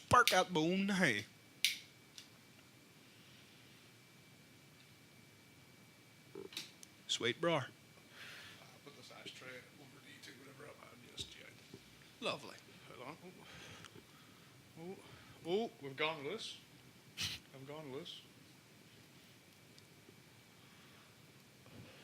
spark that bone now. Sweet, bro. Put this ashtray over the two, whatever I've had just yet. Lovely. Hold on. Oh, we've gone loose. I've gone loose.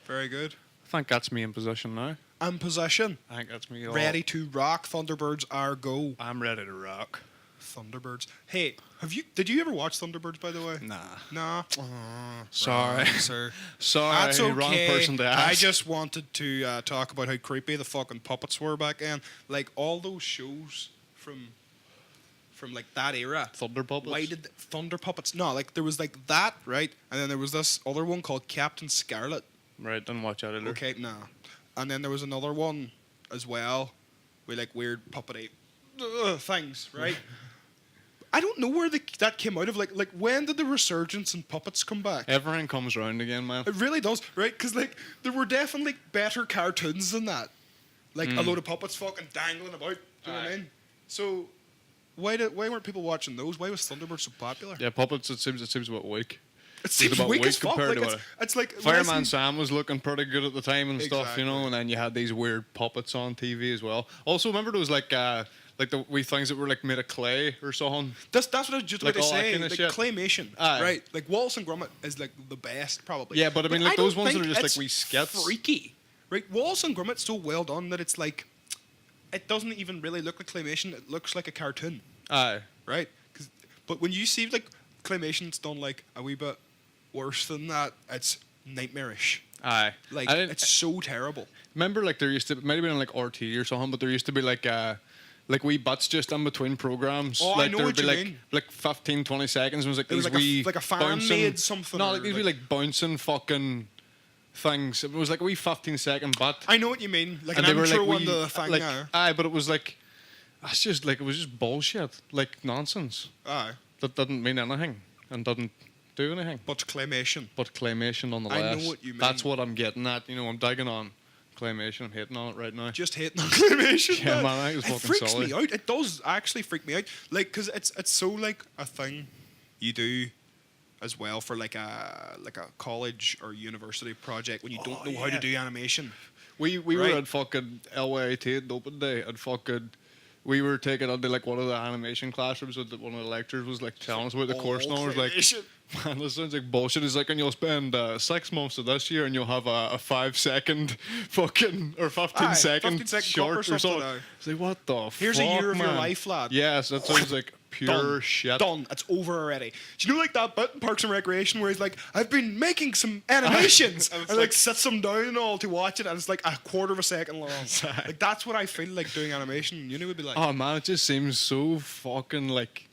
Very good. I think that's me in position now. In position. I think that's me. Ready to rock. Thunderbirds are go. I'm ready to rock. Thunderbirds. Hey, did you ever watch Thunderbirds, by the way? Nah. Nah. Sorry. Wrong, sir. Sorry. That's okay. Wrong person to ask. I just wanted to talk about how creepy the fucking puppets were back then. Like, all those shows from like that era. Thunder puppets. Why did Thunder Puppets? No, like there was like that, right? And then there was this other one called Captain Scarlet. Right, didn't watch that either. Okay, nah. And then there was another one as well with like weird puppety things, right? I don't know where that came out of. Like when did the resurgence in puppets come back? Everything comes round again, man. It really does, right? Because like there were definitely better cartoons than that. Like a load of puppets fucking dangling about. Do you know what I mean? So why weren't people watching those? Why was Thunderbird so popular? Yeah, puppets. It seems a bit weak. It seems about weak as fuck. compared Like, to it's like Fireman Sam was looking pretty good at the time and stuff, Exactly. you know. And then you had these weird puppets on TV as well. Also, remember there was like the wee things that were like made of clay or something. That's what I was just Like about to all that say. kind of Like shit. claymation, Aye. right? Like Wallace and Gromit is like the best, probably. Yeah, but I mean, like don't those ones that think are just like it's wee skits. freaky, right? Wallace and Gromit's so well done that it's like, it doesn't even really look like claymation. It looks like a cartoon, Aye. right? But when you see like claymation's done like a wee bit worse than that, it's nightmarish. Aye. Like I didn't- it's so terrible. Remember, like there used to, it might have been on like RT or something, but there used to be like wee butts just in between programs. Oh, I like know there what would be you like mean. like 15, 20 seconds. And it was like It was these like wee like a fan bouncing, made something. No, or like these wee like bouncing fucking things. It was like a wee 15-second butt. I know what you mean. Like And an they were intro like one wee, to the thing. like, Now. aye, but it was like, that's just like, it was just bullshit, like nonsense. Aye, That didn't mean anything and didn't do anything. but claymation. But claymation nonetheless. I know what you mean. That's what I'm getting at. You know, I'm digging on claymation. I'm hating on it right now. Just hating on claymation. Yeah, man, I think it's it fucking freaks silly. me out. It does actually freak me out. Like, cause it's so like a thing you do as well for like a college or university project when you don't know how to do animation. We Right. were at fucking LYT at open day and fucking we were taking under like one of the animation classrooms with one of the lecturers was like telling us about the course and I was like, claymation. man, this sounds like bullshit. He's like, and you'll spend 6 months of this year and you'll have a 5-second fucking or 15 Aye, second 15-second short clip or or something, something. aye. It's like, what the Here's fuck, a year of your man? life, lad. Yes, that sounds like pure Done. shit. Done. It's over already. Do you know like that bit in Parks and Recreation where he's like, I've been making some animations And it's and like like- sits them down and all to watch it and it's like a quarter of a second long. Like that's what I feel like doing animation. Uni would be like, Oh man, it just seems so fucking like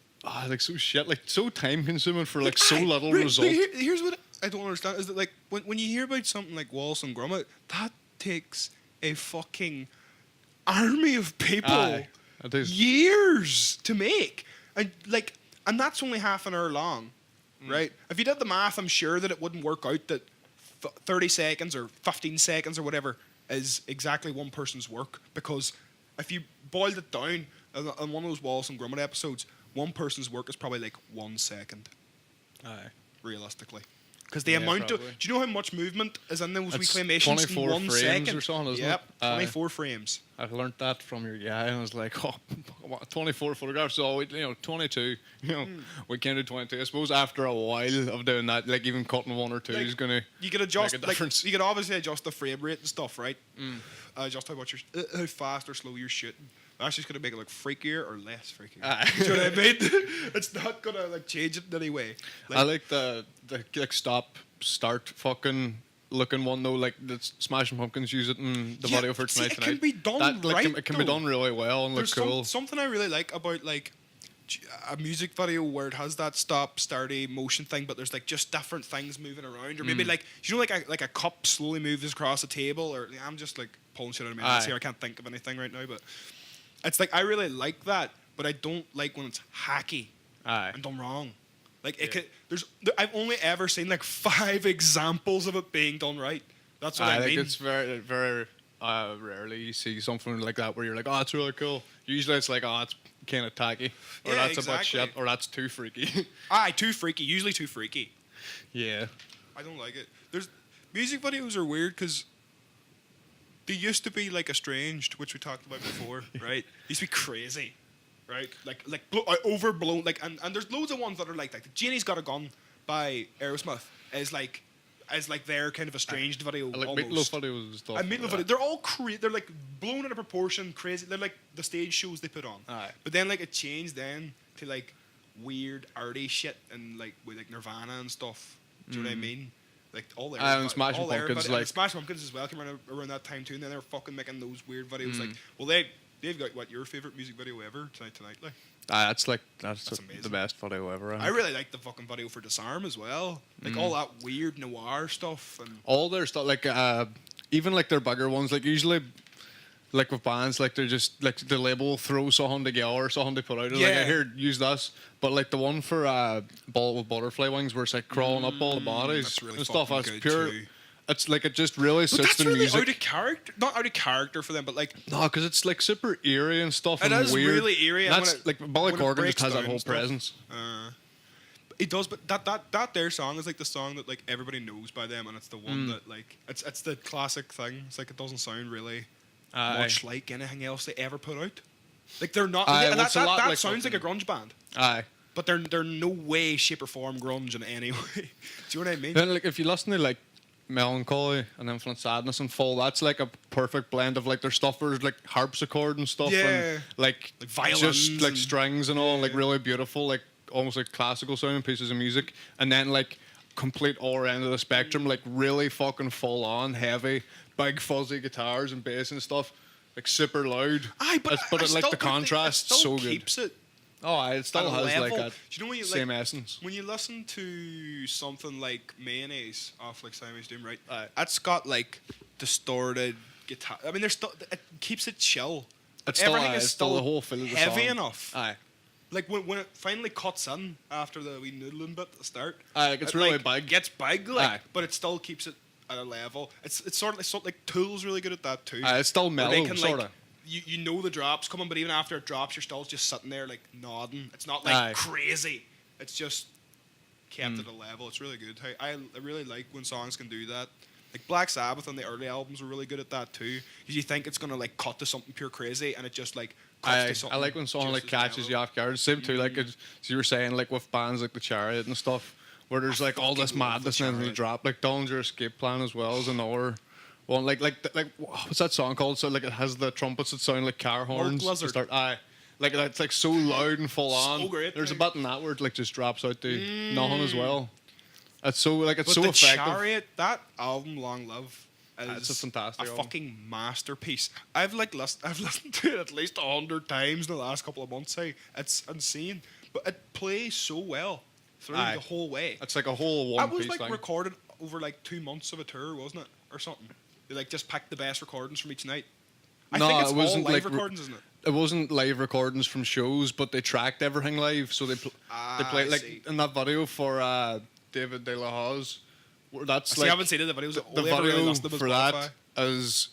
so shit, like so time consuming for like so Aye, little right, result. Here's what I don't understand is that like when you hear about something like Wallace and Gromit, that takes a fucking army of people Aye, it is. years to make, and that's only half an hour long, right? If you did the math, I'm sure that it wouldn't work out that 30 seconds or 15 seconds or whatever is exactly one person's work, because if you boiled it down on one of those Wallace and Gromit episodes, one person's work is probably like 1 second, Aye. realistically. Because the Yeah, amount probably. of... Do you know how much movement is in those It's reclamations 24 in 1 frames second? or something, isn't yep, it? Aye. 24 frames. I learnt that from your guy, and I was like, oh, 24 photographs, so 22. We can't do 22. I suppose after a while of doing that, like even cutting one or two Like, is gonna. You could adjust... make a Like, difference. you could obviously adjust the frame rate and stuff, right? Adjust how fast or slow you're shooting. That's just going to make it look freakier or less freakier. Aye. Do you know what I mean? It's not going to like change it in any way. I like the like stop start fucking looking one though, like the Smashing Pumpkins use it in the Yeah, video for see, tonight. it can be done That, like, right, It can be though. done really well and look There's cool. something I really like about like a music video where it has that stop starty motion thing, but there's like just different things moving around, or maybe like you know like a cup slowly moves across a table, or I'm just like pulling shit out of my ass Aye. here. I can't think of anything right now, but it's like I really like that, but I don't like when it's hacky Aye. and done wrong. Like it Yeah. could, I've only ever seen like 5 examples of it being done right. That's what I think mean. it's very, very rarely you see something like that where you're like, oh, it's really cool. Usually it's like, oh, kind of tacky, or Yeah, that's a bit exactly. shit, or that's too freaky. Aye, too freaky. Usually too freaky. Yeah. I don't like it. There's music videos are weird because they used to be like estranged, which we talked about before, right? Used to be crazy, right? Like overblown. Like and there's loads of ones that are like Janie's Got a Gun by Aerosmith is like their kind of estranged video. I like almost. Meatloaf videos and stuff. And Meatloaf video, they're all they're like blown out of proportion, crazy. They're like the stage shows they put on. Aye. But then like it changed then to like weird arty shit and like with like Nirvana and stuff. Do you know what I mean? Like all their And Smashing all their- Pumpkins, and like- Smashing Pumpkins as well came around that time too, and then they were fucking making those weird videos. Like, Mm. well, they've got what your favorite music video ever tonight. Like, That's That's the amazing. best video ever. I really like the fucking video for Disarm as well. Like all that weird noir stuff and all their stuff, like even like their bigger ones, like usually like with bands, like they're just like the label will throw something together or something they put out. Like Yeah. I heard use this, but like the one for Ball with Butterfly Wings, where it's like crawling up all the bodies that's really and stuff. fucking That's good pure. too. It's like it just really But suits that's the really music. out of character. Not out of character for them, but like No, because it's like super eerie and stuff. It and is weird. really eerie, and That's when it- like Billy when it Corgan just breaks has that down whole and stuff. presence. it does. But that their song is like the song that like everybody knows by them, and it's the one that like it's the classic thing. It's like it doesn't sound really much like anything else they ever put out. Like they're not. Aye, and well, it's a lot that like sounds like a fucking- grunge band, Aye. but they're no way, shape, or form grunge in any way. Do you know what I mean? Then like if you listen to like Melancholy and Infinite Sadness and Fall, that's like a perfect blend of like their stuff where there's like harpsichord and stuff Yeah. and like violins just like and- strings and all, like yeah. really beautiful, like almost like classical sounding pieces of music, and then like complete other end of the spectrum, like really fucking full on heavy, big fuzzy guitars and bass and stuff, like super loud. Aye, but It's- but I it, like still the think contrast it still so good. keeps it Oh, aye, it still at a has level. like that Do you know when you same like essence. when you listen to something like Mayonnaise off like Siamese Doom, right? Aye. That's got like distorted guitar. I mean, there's still it keeps it chill. It's still, Everything aye, is it's still the whole feel of the heavy song. enough. Aye. Like when it finally cuts in after the wee noodling bit at the start. Aye, like, it's it, really like, big. Gets big, like, Aye. but it still keeps it at a level. It's sort of like Tool's really good at that too. Aye, it's still Where they mellow, can, sorta. Like, you know the drops coming, but even after it drops, you're still just sitting there like nodding. It's not like Aye. crazy. It's just kept at a level. It's really good. I really like when songs can do that. Like Black Sabbath on the early albums were really good at that too. Because you think it's gonna like cut to something pure crazy, and it just like cuts to something. I like when someone just like as catches you mellow. off guard. Same too, like as you were saying, like with bands like the Chariot and stuff, where there's like all this fucking love madness the and then the Chariot. drop. Like DeLonge Escape Plan as well as another one. Like what's that song called? So like it has the trumpets that sound like car horns. to Lizard. start. Aye. Like it's like so loud and full on. So great, There's a like- bit in that where it like just drops out to nothing as well. It's so like it's But so the effective. Chariot, that album, Long Live, is It's a fantastic a album. fucking masterpiece. I've listened to it at least 100 times in the last couple of months. Hey, it's insane, but it plays so well through Aye. the whole way. It's like a whole That one was piece like thing. recorded over like 2 months of a tour, wasn't it, or something? They like just picked the best recordings from each night. I No, think it's it wasn't all live like recordings, isn't it? It wasn't live recordings from shows, but they tracked everything live. So they Ah, played I like see. in that video for David De La Hoz. Where that's See, like I haven't seen it. The videos. the Only ever really video listened to them for on that Spotify. is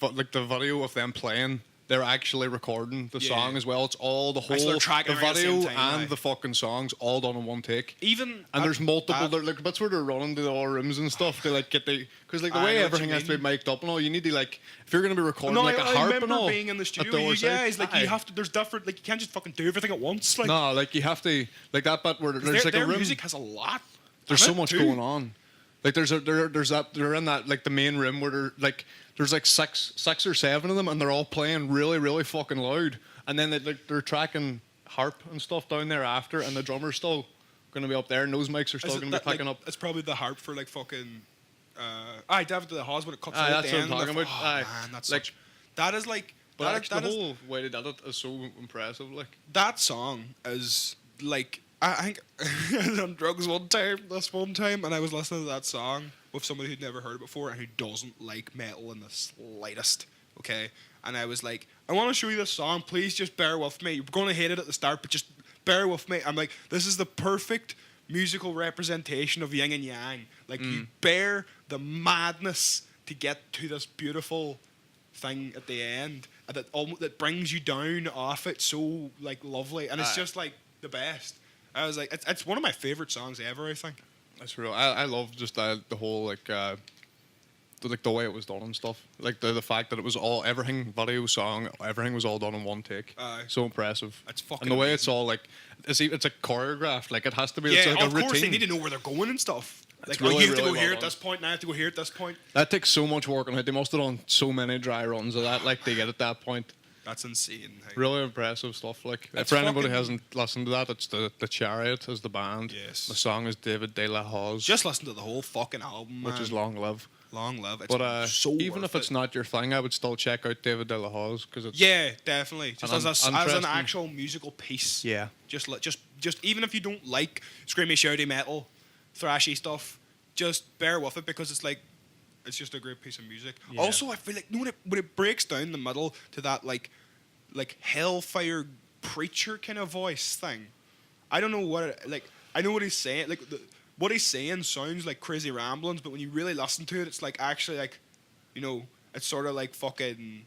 like the video of them playing. They're actually recording the Yeah. song as well. It's all the whole so they're tracking the everything at the video same time, and aye. the fucking songs all done in one take. Even And there's multiple. that- There like bits where they're running to the all rooms and stuff. They like get the because like the I way know what everything you has to be mean. mic'd up and all. You need to like if you're gonna be recording No, like a I harp remember and all. being in the at studio the with other you side. guys. Like Aye. you have to. There's different. Like you can't just fucking do everything at once. Like No, like you have to like that bit where there's like their a room. music has a lot. There's in so it, much too. going on. Like there's that they're in that like the main room where they're like there's like six or seven of them and they're all playing really really fucking loud and then they're tracking harp and stuff down there after and the drummer's still gonna be up there and those mics are still Is it gonna be that, picking like, up. It's probably the harp for like fucking. David to the Haas when it cuts Aye, out that's the what end. I'm talking the- about. Oh, Aye. man, that's Like- such. That is like. But that, actually that, the is, whole way they did it is so impressive. Like that song is like. I think I was on drugs one time, and I was listening to that song with somebody who'd never heard it before and who doesn't like metal in the slightest. Okay, and I was like, I want to show you this song. Please just bear with me. You're going to hate it at the start, but just bear with me. I'm like, this is the perfect musical representation of yin and yang. Like you bear the madness to get to this beautiful thing at the end. that brings you down off it so like lovely, and it's just like the best. I was like, it's one of my favorite songs ever. I think. That's real. I love just the whole the way it was done and stuff. Like the fact that it was all everything video song, everything was all done in one take. So impressive. It's fucking and the way amazing. it's all like it's a choreographed. Like it has to be. Yeah, It's like of a course routine. they need to know where they're going and stuff. It's Like, really, you have to really go here well at done. this point. Now I have to go here at this point. That takes so much work, and they must have done so many dry runs of that. Like they get at that point. That's insane. Hey. Really impressive stuff. Like It's for anybody who fucking- hasn't listened to that, it's the Chariot as the band. Yes. The song is David DeLonge, Just listen to the whole fucking album, man. which is Long Live. Long Live. It's But so even if worth it's it. not your thing, I would still check out David DeLonge because it's Yeah, definitely. Just And as an interesting. actual musical piece. Yeah. Just even if you don't like screamy, shouty metal, thrashy stuff, just bear with it because it's like it's just a great piece of music. Yeah. Also, I feel like when it breaks down the middle to that like hellfire preacher kind of voice thing. I don't know what it, like. I know what he's saying. Like what he's saying sounds like crazy ramblings, but when you really listen to it, it's like actually like, you know, it's sort of like fucking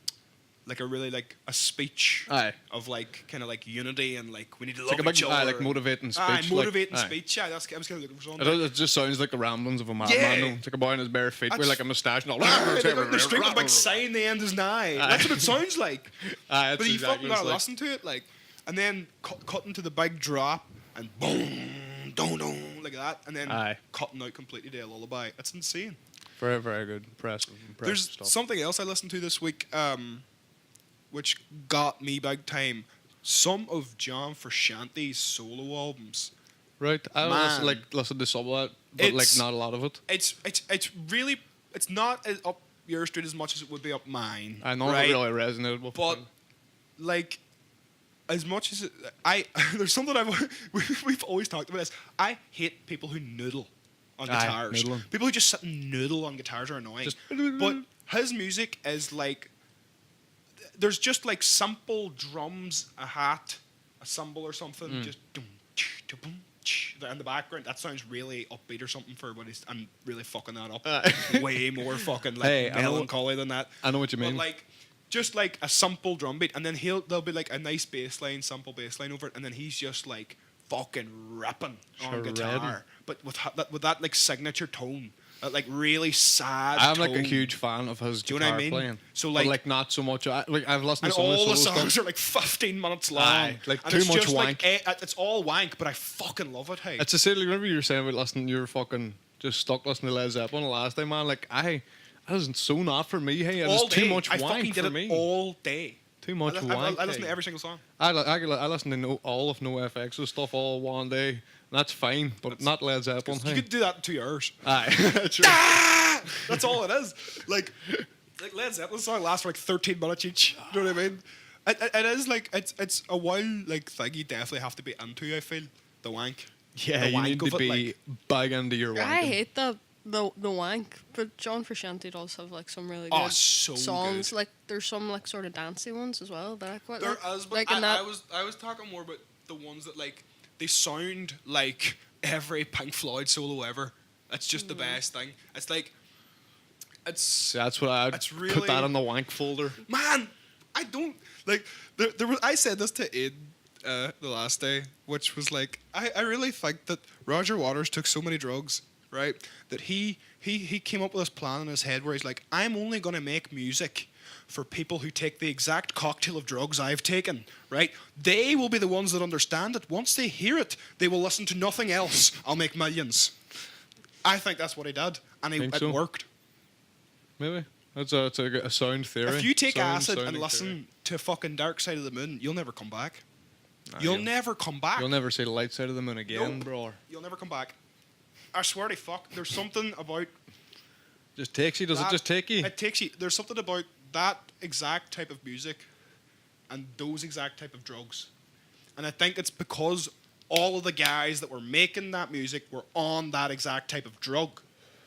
like a really like a speech Aye. of like kind of like unity and like we need to It's love like a each big, other. like motivating speech. Aye, motivating like, aye. speech. Yeah, I was kind of looking for something. It just sounds like the ramblings of a madman. Yeah. though. It's like a boy on his bare feet with That's- like a moustache and all. Aye, they got the street with a big sign, the end is nigh. That's what it sounds like. Aye, But that's you exactly fucking what gotta it's listen to it, like, and then cutting to the big drop and boom, dong, like that, and then Aye. cutting out completely to a lullaby. That's insane. Very, very good. Impressive There's stuff. something else I listened to this week, which got me big time. Some of John Frusciante's solo albums. Right. I Man. listen to some of that, but like It's- not a lot of it. It's really it's not as up your street as much as it would be up mine. I know right? it really resonated with But me. like, as much as there's something we've always talked about this. I hate people who noodle on Aye, guitars. noodling. People who just sit and noodle on guitars are annoying. Just- But his music is like, there's just like simple drums, a hat, a cymbal or something, just dum, ch, da, boom, ch, in the background. That sounds really upbeat or something for when I'm really fucking that up. Aye. Way more fucking like Hey, I know- melancholy than that. I know what you But mean. like, just like a simple drum beat, and then there'll be like a nice bass line, simple bass line over it, and then he's just like fucking ripping on Shredding. guitar, but with that like signature tone, that like really sad. I'm like a tone. huge fan of his Do you know guitar what I mean? playing. So, But, like- not so much. I've listened And to some of all the his solo songs stuff. are like 15 minutes long. Aye, like and too it's much just wank. Like, it's all wank, but I fucking love it. Hey, It's the same. Like, remember you were saying about listening, you were fucking just stuck listening to Led Zeppelin the last time, man. Like that isn't so not for me. Hey, it was all too day. much I fucking wank did for it me. all day. Too much I wank. listen hey. to every single song. I listen to all of NoFX's stuff all one day. And that's fine, but not Led Zeppelin. You Hey. could do that in 2 hours. Aye, true. Ah! That's all it is. Like Led Zeppelin song lasts for like 13 minutes each. You know what I mean? It is like it's a wild like thing you definitely have to be into. I feel the wank. Yeah, the you wank need of to it, be like- big into your wanking. I hate the wank, but John Frusciante does have like some really Oh, good so songs. good. Like there's some like sort of dancey ones as well that I quite There like. is, but like in that, I was talking more about the ones that like they sound like every Pink Floyd solo ever. It's just the best thing. It's like it's See, that's what I'd It's put really- that in the wank folder. man. I don't like there was. I said this to Aid the last day, which was like I really think that Roger Waters took so many drugs, right? That he came up with this plan in his head where he's like, I'm only gonna make music for people who take the exact cocktail of drugs I've taken, right? They will be the ones that understand it. Once they hear it, they will listen to nothing else. I'll make millions. I think that's what he did, and Think it so? worked. Maybe it's a sound theory. If you take Sound- acid and sounding listen theory. to fucking Dark Side of the Moon, you'll never come back. Nah, You'll never come back. You'll never see the light side of the moon again, Nope. bro. You'll never come back. I swear to fuck. There's something about Just takes you. Does that, it just take you? It takes you. There's something about that exact type of music and those exact type of drugs. And I think it's because all of the guys that were making that music were on that exact type of drug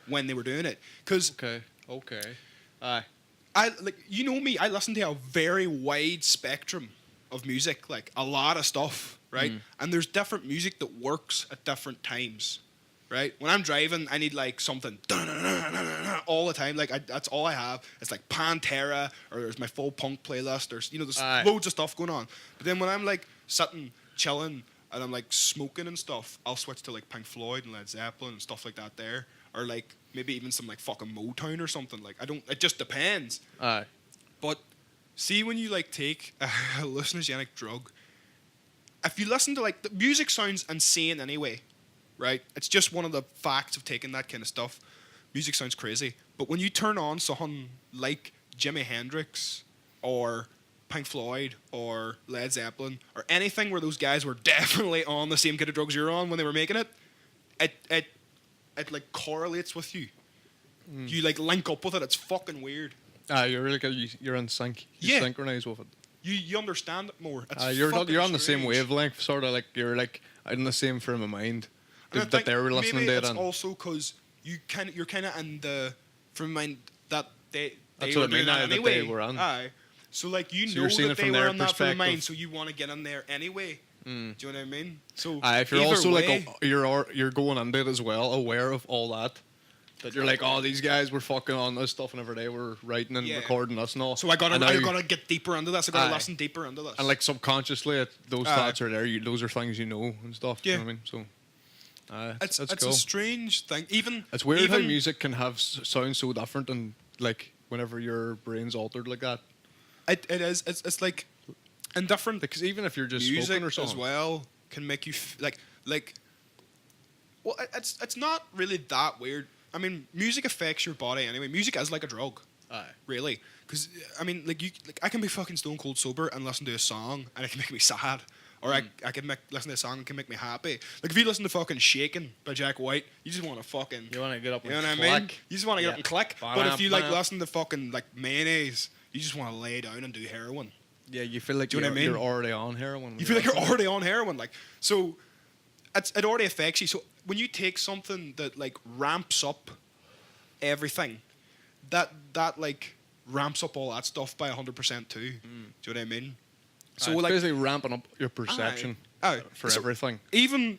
when they were doing it. Because Okay. Aye. I like you know me, I listen to a very wide spectrum of music, like a lot of stuff, right? And there's different music that works at different times. right? When I'm driving, I need like something all the time. Like that's all I have. It's like Pantera, or there's my full punk playlist. There's there's loads of stuff going on. But then when I'm like sitting, chilling, and I'm like smoking and stuff, I'll switch to like Pink Floyd and Led Zeppelin and stuff like that there, or like maybe even some like fucking Motown or something. Like it just depends. Aye. But see, when you like take a hallucinogenic drug, if you listen to like the music sounds insane anyway, right? It's just one of the facts of taking that kind of stuff. Music sounds crazy, but when you turn on something like Jimi Hendrix or Pink Floyd or Led Zeppelin or anything where those guys were definitely on the same kind of drugs you're on when they were making it, it like correlates with you. You like link up with it. It's fucking weird. You're like you're in sync. You synchronize with it. You understand it more. You're on the same wavelength, sort of like you're like in the same frame of mind that they were listening to it. Maybe it's also because you're kind of in the frame of mind that they That's were what I mean. doing that anyway. That they were on. Aye. So like you So know you're that they from were their on that frame of mind, perspective. so you want to get in there anyway. Do you know what I mean? So if you're either also way, like you're going into it as well, aware of all that. That you're like, oh, these guys were fucking on this stuff whenever they were writing and recording this and all. So I gotta get deeper into this. I gotta listen deeper into this. And like subconsciously, those thoughts are there. Those are things you know and stuff. Yeah. You know what I mean? So, it's cool. a strange thing. It's weird how music can have sound so different, and like whenever your brain's altered like that. It is. It's like in different. Because even if you're just music smoking or something as well can make you like. Well, it's not really that weird. I mean, music affects your body anyway. Music is like a drug. Aye. Really. Because, I mean, I can be fucking stone cold sober and listen to a song and it can make me sad. Or I can listen to a song and it can make me happy. Like, if you listen to fucking Shakin' by Jack White, you just want to fucking... You want to get up and You know what click. I mean? You just want to get up and click. But if you, like, listen to fucking, like, Mayonnaise, you just want to lay down and do heroin. Yeah, you feel like Do you know what I mean? you're already on heroin. You feel like you're already on heroin. Like, so, it already affects you. So, when you take something that, like, ramps up everything, that like ramps up all that stuff by 100% too. Do you know what I mean? So it's basically ramping up your perception for so everything. Even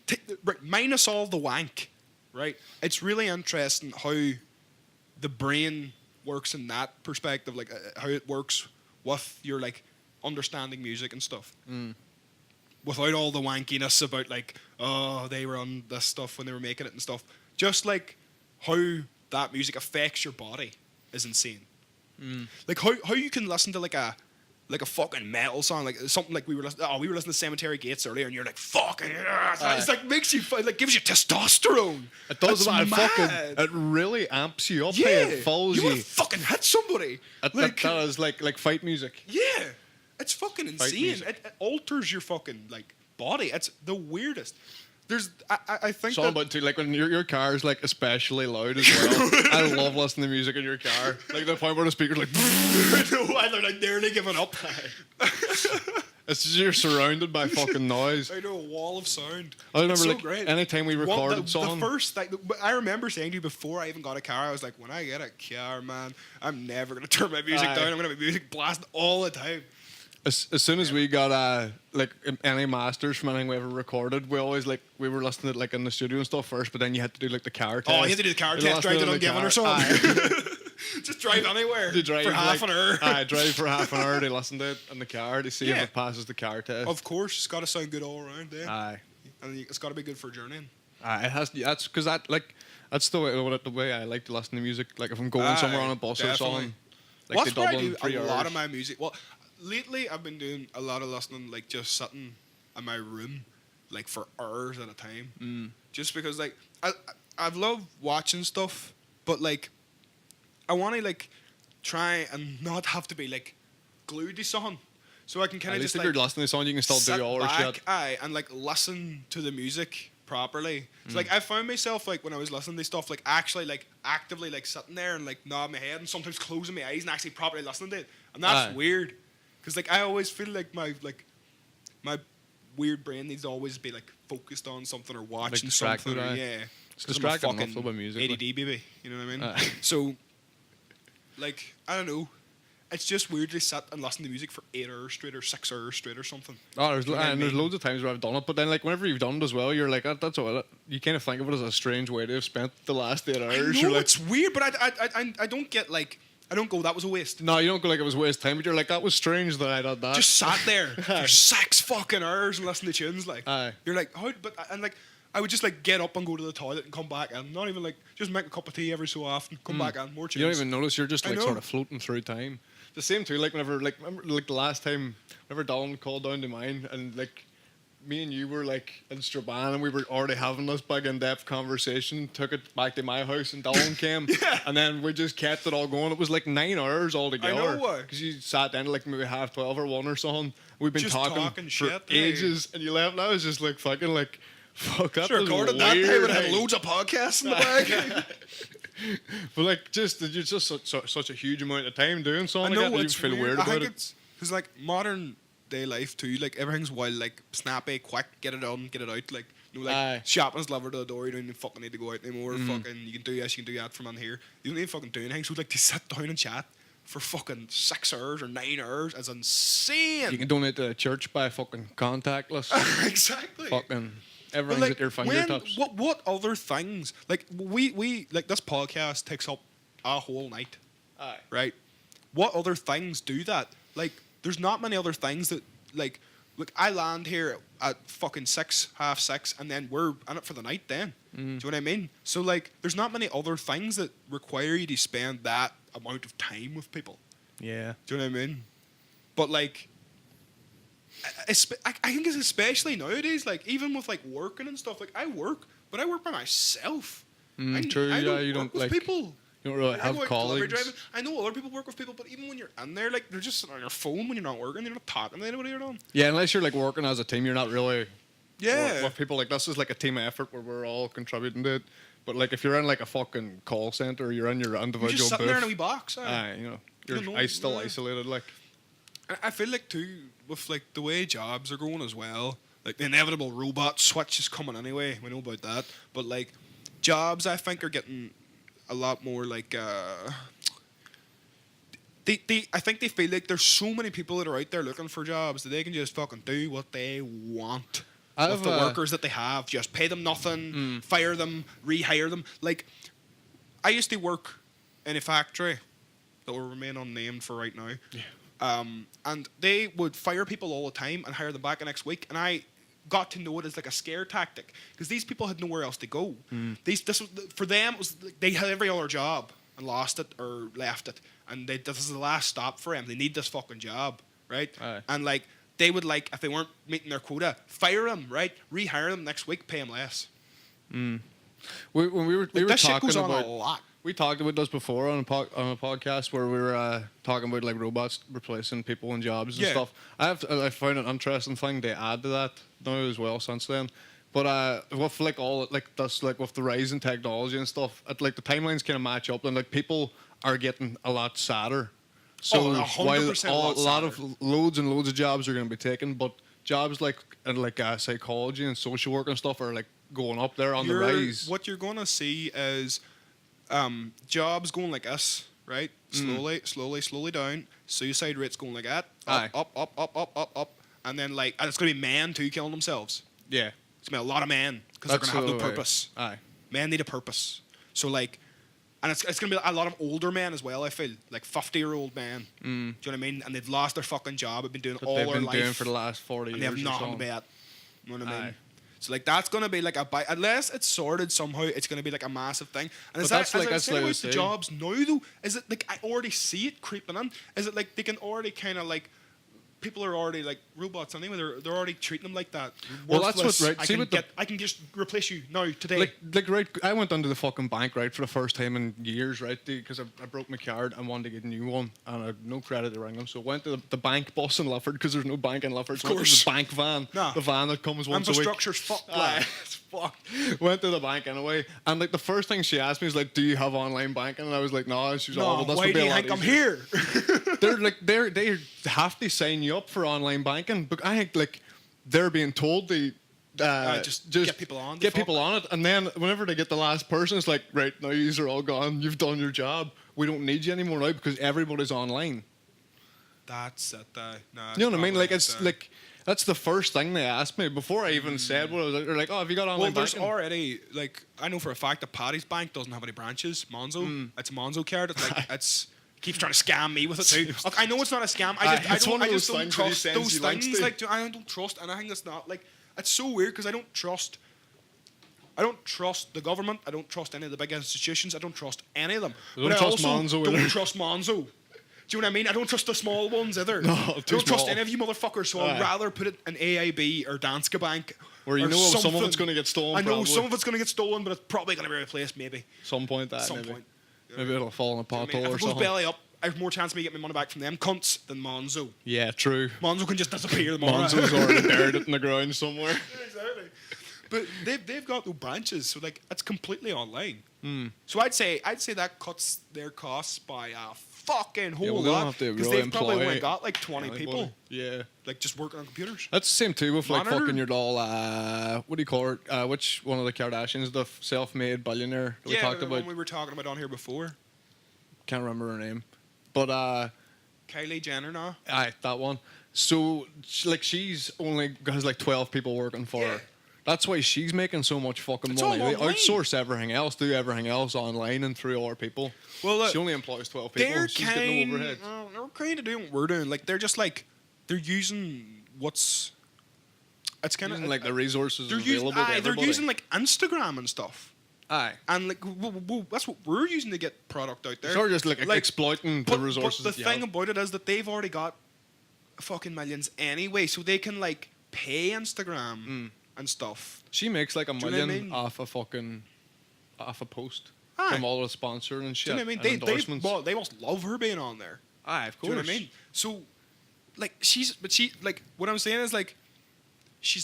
minus all the wank, right? It's really interesting how the brain works in that perspective, like how it works with your like understanding music and stuff. Without all the wankiness about like, oh, they were on this stuff when they were making it and stuff. Just like how that music affects your body is insane. Like how you can listen to like a fucking metal song, like something like we were listening to Cemetery Gates earlier, and you're like fucking it's like makes you like gives you testosterone. It does That's that. It really amps you up. Yeah, It follows you you. want to fucking hit somebody. That is like fight music. Yeah, it's fucking insane. music. It alters your fucking like body. It's the weirdest. I think Something about too, like when your car is like especially loud as well. I love listening to music in your car. Like the point where the speaker's like. I'm like nearly giving up. It's just you're surrounded by fucking noise. I know, a wall of sound. I remember it's so like great. anytime we recorded the something. first thing I remember saying to you before I even got a car, I was like, when I get a car, man, I'm never gonna turn my music down. I'm gonna have music blasting all the time. As soon as we got like any masters from anything we ever recorded, we always like we were listening to it like in the studio and stuff first, but then you had to do like the car test. Oh, you had to do the car test, drive it ungiven or something. Just drive anywhere for half an hour. Drive for half an hour to listen to it in the car to see if it passes the car test. Of course, it's got to sound good all around. Aye. And it's got to be good for journeying. It has. That's because that's the way I like to listen to music. Like if I'm going somewhere on a bus or something. Like What's where I do 3 a lot hours. of my music. Well, lately I've been doing a lot of listening, like just sitting in my room, like for hours at a time. Just because like I love watching stuff, but like I want to like try and not have to be like glued to something, so I can kind At of least just if like you're listening to something, you can still sit do all our back, shit. and like listen to the music properly. So like I found myself like when I was listening to stuff like actually like actively like sitting there and like nodding my head and sometimes closing my eyes and actually properly listening to it, and that's weird because like I always feel like my weird brain needs to always be like focused on something or watching distracted, something. Or, aye. yeah, It's 'cause I'm a distracting enough fucking though by music. ADD baby, you know what I mean? Aye. So like I don't know. it's just weirdly sit and listen to music for 8 hours straight or 6 hours straight or something. Oh, there's, You know what I and there's mean? loads of times where I've done it, but then like whenever you've done it as well, you're like, that's all. You kind of think of it as a strange way to have spent the last 8 hours. I know, You're like, it's weird, but I don't get like, I don't go, that was a waste. no, you don't go like it was a waste of time, but you're like, that was strange that I did that. Just sat there for 6 fucking hours and listened to tunes. Like, Aye. you're like, how? But and like, I would just like get up and go to the toilet and come back and not even like just make a cup of tea every so often, come back and more tunes. You don't even notice. You're just I like know. sort of floating through time. The same too. Like whenever, like remember, like the last time, whenever DeLonge called down to mine, and like me and you were like in Strabane, and we were already having this big in-depth conversation. Took it back to my house, and DeLonge came, and then we just kept it all going. It was like 9 hours altogether. I know. Because you sat down at like maybe 12:30 or 1 or something. We've been Just talking talking for shit, ages, and you left. And I was just like fucking like. Fuck, that Sure, was recorded that weird, time and had hey. loads of podcasts in the bag. But like, just it's just such a huge amount of time doing something like that. You it's feel weird. weird I about think it. it's because like modern day life too. Like everything's wild, like snappy, quick, get it done, get it out. Like you know, like Aye. shopping's delivered to the door. You don't even fucking need to go out anymore. Fucking, you can do this, you can do that from on here. You don't even fucking do anything. So like to sit down and chat for fucking 6 hours or 9 hours is insane. You can donate to the church by fucking contactless. Exactly. Fucking But, everything's like, at your fingertips. what other things? Like we like this podcast takes up a whole night, Aye. right? What other things do that? Like, there's not many other things that like. Look, I land here at fucking 6, half 6, and then we're in it for the night. Then, do you know what I mean? So like, there's not many other things that require you to spend that amount of time with people. Yeah. Do you know what I mean? But like, I think it's especially nowadays. Like even with like working and stuff. Like I work, but I work by myself. True. I Yeah, don't you work don't with like. people. You don't really Like, I have go out delivery colleagues. driving. I know other people work with people, but even when you're in there, like they're just sitting on your phone when you're not working. You're not talking to anybody. You're done. Yeah, unless you're like working as a team, you're not really. Yeah. With people like this is like a team effort where we're all contributing to it. But like if you're in like a fucking call center, you're in your You're individual just sitting there in a booth. wee box. Aye, you know, You you're know, still yeah. isolated. Like. I feel like too with like the way jobs are going as well. Like the inevitable robot switch is coming anyway. We know about that. But like jobs, I think are getting a lot more like. I think they feel like there's so many people that are out there looking for jobs that they can just fucking do what they want with the workers that they have. Just pay them nothing, fire them, rehire them. Like I used to work in a factory that will remain unnamed for right now. Yeah. And they would fire people all the time and hire them back the next week. And I got to know it as like a scare tactic because these people had nowhere else to go. This was, for them, it was they had every other job and lost it or left it. And this is the last stop for them. They need this fucking job, right? Aye. And like they would like if they weren't meeting their quota, fire them, right? Rehire them next week, pay them less. When we were This shit talking goes on about a lot. we talked about this before on a podcast where we were talking about like robots replacing people in jobs and Yeah. stuff. I found an interesting thing to add to that now as well since then. But with like all like this like with the rise in technology and stuff, like the timelines kind of match up and like people are getting a lot sadder. So Oh, 100% a lot a lot of sadder. loads and loads of jobs are going to be taken, but jobs like psychology and social work and stuff are like going up there on the rise. What you're gonna see is jobs going like this, right? Slowly down. Suicide rates going like that. Aye. Up. And then like, and it's gonna be men too killing themselves. Yeah. It's gonna be a lot of men because they're That's gonna have no the way. purpose. Aye. Men need a purpose. So like, and it's gonna be a lot of older men as well. I feel like 50-year-old men. Do you know what I mean? And they've lost their fucking job. Have been doing That all they've their been life. doing for the last 40 and years. they have or nothing to something. bet. You know what I mean? Aye. So like that's gonna be like a bite unless it's sorted somehow. It's gonna be like a massive thing. And But that's like- that's like I with say. the jobs now though. Is it like I already see it creeping in? Is it like they can already kind of like people are already like robots anyway? They're already treating them like that. Well, that's what- Worthless. right, see what the- I can just replace you now today. Like right, I went into the fucking bank right for the first time in years, right, because I broke my card and wanted to get a new one, and I had no credit to ring them, so went to the bank bus in Lifford because there's no bank in Lifford. So went to course. the bank van, Nah. the van that comes once a week. Infrastructure's fucked. Aye, lad. it's fucked. Went to the bank anyway, and like the first thing she asked me is like, "Do you have online banking?" And I was like, "No." She was No, "Oh, well, this why would do be a you lot think I'm easier." here? They have to sign you up for online banking, but I think like they're being told to just get people on the get fuck. people on it, and then whenever they get the last person, it's like, right now, you're all gone, you've done your job, we don't need you anymore now because everybody's online. That's it. Nah, You know what I mean? Like, it's it's probably like, that's the first thing they asked me before I even said what I was like. They're like, oh, have you got well, online there's banking? already, like, I know for a fact that Paddy's Bank doesn't have any branches. Monzo. It's a Monzo card. It's like, keeps trying to scam me with it too. Look, I know it's not a scam. I It's one of just those don't things that he trust sends those you links things. to. Like, I don't trust anything that's not, like, it's so weird because I don't trust the government. I don't trust any of the big institutions. I don't trust any of them. I don't But trust I also Monzo don't either. trust Monzo. Do you know what I mean? I don't trust the small ones either. No, I too don't trust small. any of you motherfuckers, so Aye. I'd rather put it in AIB or Danske Bank. Where you or know some of something. it's going to get stolen. I know probably. some of it's going to get stolen, but it's probably going to be replaced maybe. Some point that At some maybe. point. Maybe it'll fall in a I pothole mean, if or it goes something. belly up, I have more chance of me getting my money back from them cunts than Monzo. Yeah, true. Monzo can just disappear tomorrow. Monzo's already buried it in the ground somewhere. Exactly. But they've got no branches, so like it's completely online. So I'd say that cuts their costs by a fucking whole well, they don't lot have to because really they've probably employ only got like 20 anybody. people Yeah. like just working on computers. That's the same too with like Monitor? fucking your doll. What do you call it? Which one of the Kardashians, the self-made billionaire that we talked the about? one we were talking about on here before. Can't remember her name, but Kylie Jenner now. aye, that one. So she's only has like 12 people working for Yeah. her. That's why she's making so much fucking It's money. all They online. outsource everything else, do everything else online and through other people. Well, look, she only employs 12 people. they're She's getting no overhead. they're kind of doing what we're doing. Like they're using what's it's kind of Using like the resources they're available using to everybody. they're using like Instagram and stuff. Aye. And like that's what we're using to get product out there. Sort of just like exploiting the resources. But the that you thing have. about it is that they've already got fucking millions anyway, so they can like pay Instagram and stuff. She makes like $1 Do you know what I million mean? off a post Aye. from all the sponsoring and Do shit. you know what I mean? And endorsements. They must love her being on there. Aye, of Do course. you know what I mean? So, like, what I'm saying is, like, she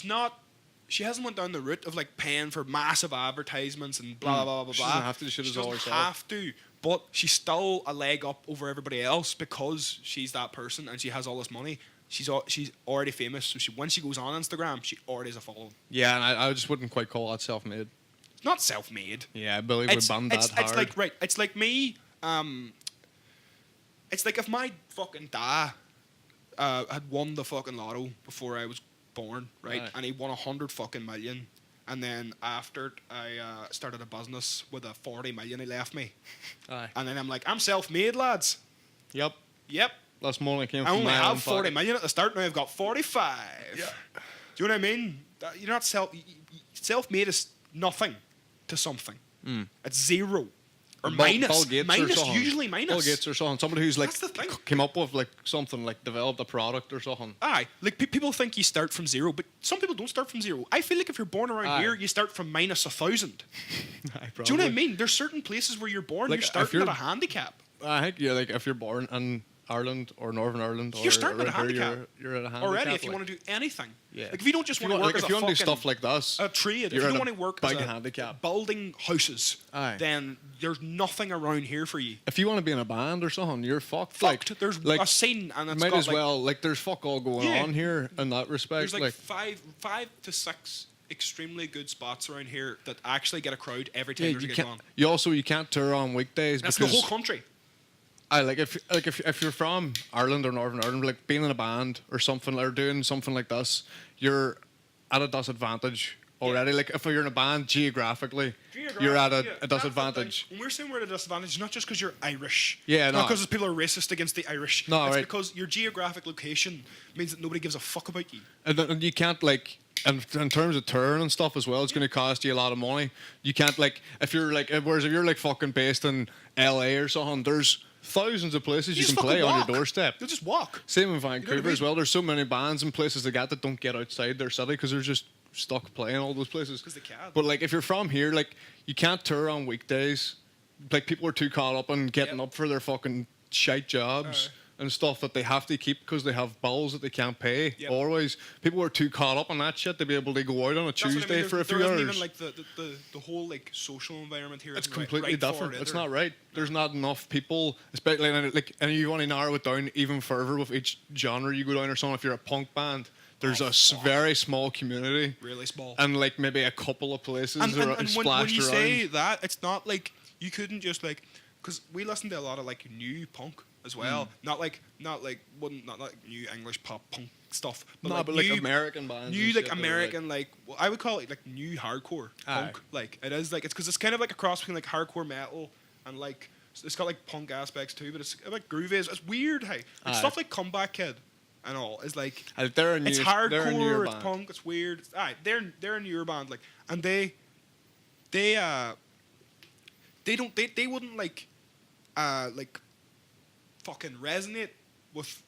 hasn't went down the route of, like, paying for massive advertisements and blah, blah, blah, blah, She blah. doesn't have to do shit She as all doesn't herself. have to, but she's still a leg up over everybody else because she's that person and she has all this money. She's already famous, so when she goes on Instagram, she already has a following. Yeah, and I just wouldn't quite call that self-made. It's not self-made. Yeah, I believe we banned that hard. It's like right. It's like me. It's like if my fucking dad had won the fucking lotto before I was born, right? Aye. And he won 100 fucking million, and then after I started a business with a 40 million he left me, Aye. and then I'm like, I'm self-made, lads. Yep. Yep. That's money came I from only my own have 40 pocket. million at the start. Now I've got 45. Yeah. Do you know what I mean? You're not self-made is nothing to something. It's zero or minus. Bill Gates or Minus, something. usually minus. Bill Gates or something. Somebody who's like That's the thing. came up with like something like developed a product or something. Aye, like people think you start from zero, but some people don't start from zero. I feel like if you're born around Aye. here, you start from minus 1,000. Aye, Do you know what I mean? There's certain places where you're born, Like, you're if starting you're- at a handicap. I think yeah, like if you're born in Ireland or Northern Ireland, or You're starting at a around here, handicap. you're at a handicap Already, if you like. want to do anything. Yeah. Like if you don't just If you want to want, work like, as if you a want to do fucking stuff like this, a trade, if you're you at don't a want to work as big a handicap. building houses, Aye. then there's nothing around here for you. If you want to be in a band or something, you're fucked. Fucked. Like, There's like, a scene and it's might got as like, well. Like, there's fuck all going Yeah. on here in that respect. there's like, like five to six extremely good spots around here that actually get a crowd every time yeah, there's a you gig can't. on. You can't tour on weekdays That's the because whole country. I like if you're from Ireland or Northern Ireland, like being in a band or something or doing something like this, you're at a disadvantage already. Like if you're in a band geographically, you're at a disadvantage. When we're saying we're at a disadvantage, it's not just because you're Irish. Yeah, Not no. because people are racist against the Irish. No, it's right. because your geographic location means that nobody gives a fuck about you. And you can't like, and in terms of touring and stuff as well, it's going to cost you a lot of money. You can't like if you're like, whereas if you're like fucking based in LA or something, there's thousands of places you just can play fucking on walk. your doorstep. You'll just walk. Same in You know Vancouver what I mean? as well. There's so many bands and places they got that don't get outside their city because they're just stuck playing all those places. 'Cause they can't. But like if you're from here, like you can't tour on weekdays. Like people are too caught up in getting Yep. up for their fucking shite jobs and stuff that they have to keep because they have bills that they can't pay. Yep. Always, people are too caught up on that shit to be able to go out on a That's what I mean. Tuesday for a few there hours. isn't even like the whole like social environment here. It's isn't completely right for different. it It's either. not right. There's not enough people, especially and you want to narrow it down even further with each genre you go down or something. If you're a punk band, there's a very small community Really small. and like maybe a couple of places And are when splashed you around. say that, it's not like you couldn't just like because we listen to a lot of like new punk as well. Not like new English pop punk stuff, but No, like but new, like American bands. new and like shit that are, American like well, I would call it like new hardcore Aye. punk. Like it is like it's because it's kind of like a cross between like hardcore metal and like it's got like punk aspects too, but it's like groovy. It's weird. Hey, like Aye. stuff like Comeback Kid and all is like They're a new, it's they're a newer hardcore, it's band. punk, it's weird. It's, they're a newer band like, and they wouldn't like fucking resonate with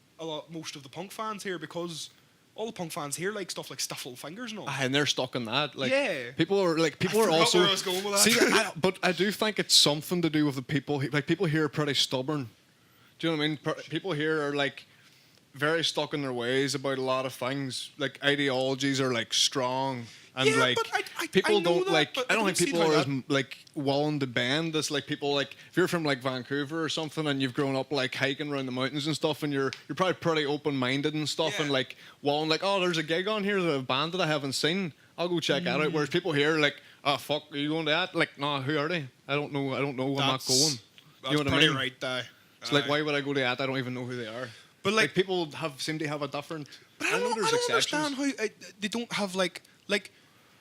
most of the punk fans here because all the punk fans here like stuff like Stiff Little Fingers and all. And they're stuck in that. Like, Yeah. people are forgot also. where I was going with that. See, but I do think it's something to do with the people. Like people here are pretty stubborn. Do you know what I mean? People here are like very stuck in their ways about a lot of things. Like ideologies are like strong. And Yeah, like but I people know don't that, like. but I don't I think don't see people how are as that- like willing to bend as like people like if you're from like Vancouver or something and you've grown up like hiking around the mountains and stuff and you're probably pretty open minded and stuff Yeah. and like willing like oh there's a gig on here there's a band that I haven't seen I'll go check that out. Whereas people here are like oh fuck are you going to that like no who are they I don't know I'm not going. That's You know what I pretty mean? right there. It's like why would I go to that I don't even know who they are. But like people seem to have a different. But I don't there's understand exceptions. how they don't have like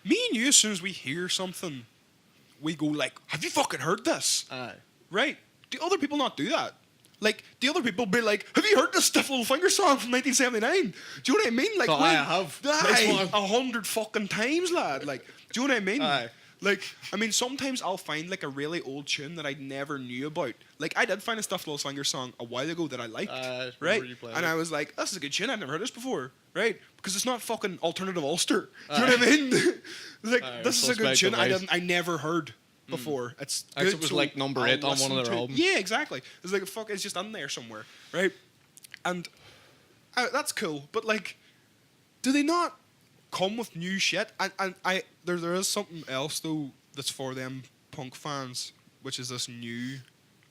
me and you. As soon as we hear something, we go like, "Have you fucking heard this?" Aye. Right? Do other people not do that? Like, the other people be like, "Have you heard this Stiff Little Finger song from 1979?" Do you know what I mean? Like, So I have. Nice one. 100 fucking times, lad. Like, do you know what I mean? Aye. Like, I mean, sometimes I'll find like a really old tune that I never knew about. Like, I did find a Stiff Little Finger song a while ago that I liked, I right? remember you played And it. I was like, "This is a good tune. I've never heard this before." Right? Because it's not fucking alternative Ulster. Do you know what I mean? Like, Aye, this is a good Suspect tune. Device. I never heard before. It's Actually, good, it was so like number I'll 8 on one listen of their to it. albums. Yeah, exactly. It's like fuck. It's just in there somewhere, right? And that's cool. But like, do they not come with new shit? And there is something else though that's for them punk fans, which is this new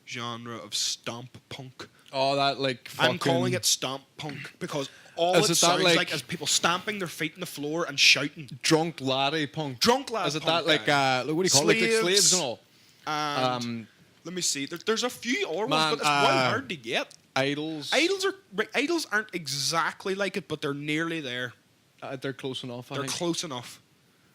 genre of stomp punk. Oh, that like. Fucking, I'm calling it stomp punk because all Is it it that, sounds like- like is people stamping their feet on the floor and shouting. drunk laddie punk. Drunk lad Is it punk, that like aye. what do you call it? Like Slaves. slaves and all. And let me see. There's a few other ones, Man, but it's one hard to get. Idols. Idols aren't exactly like it, but they're nearly there. They're close enough. I They're think. close enough,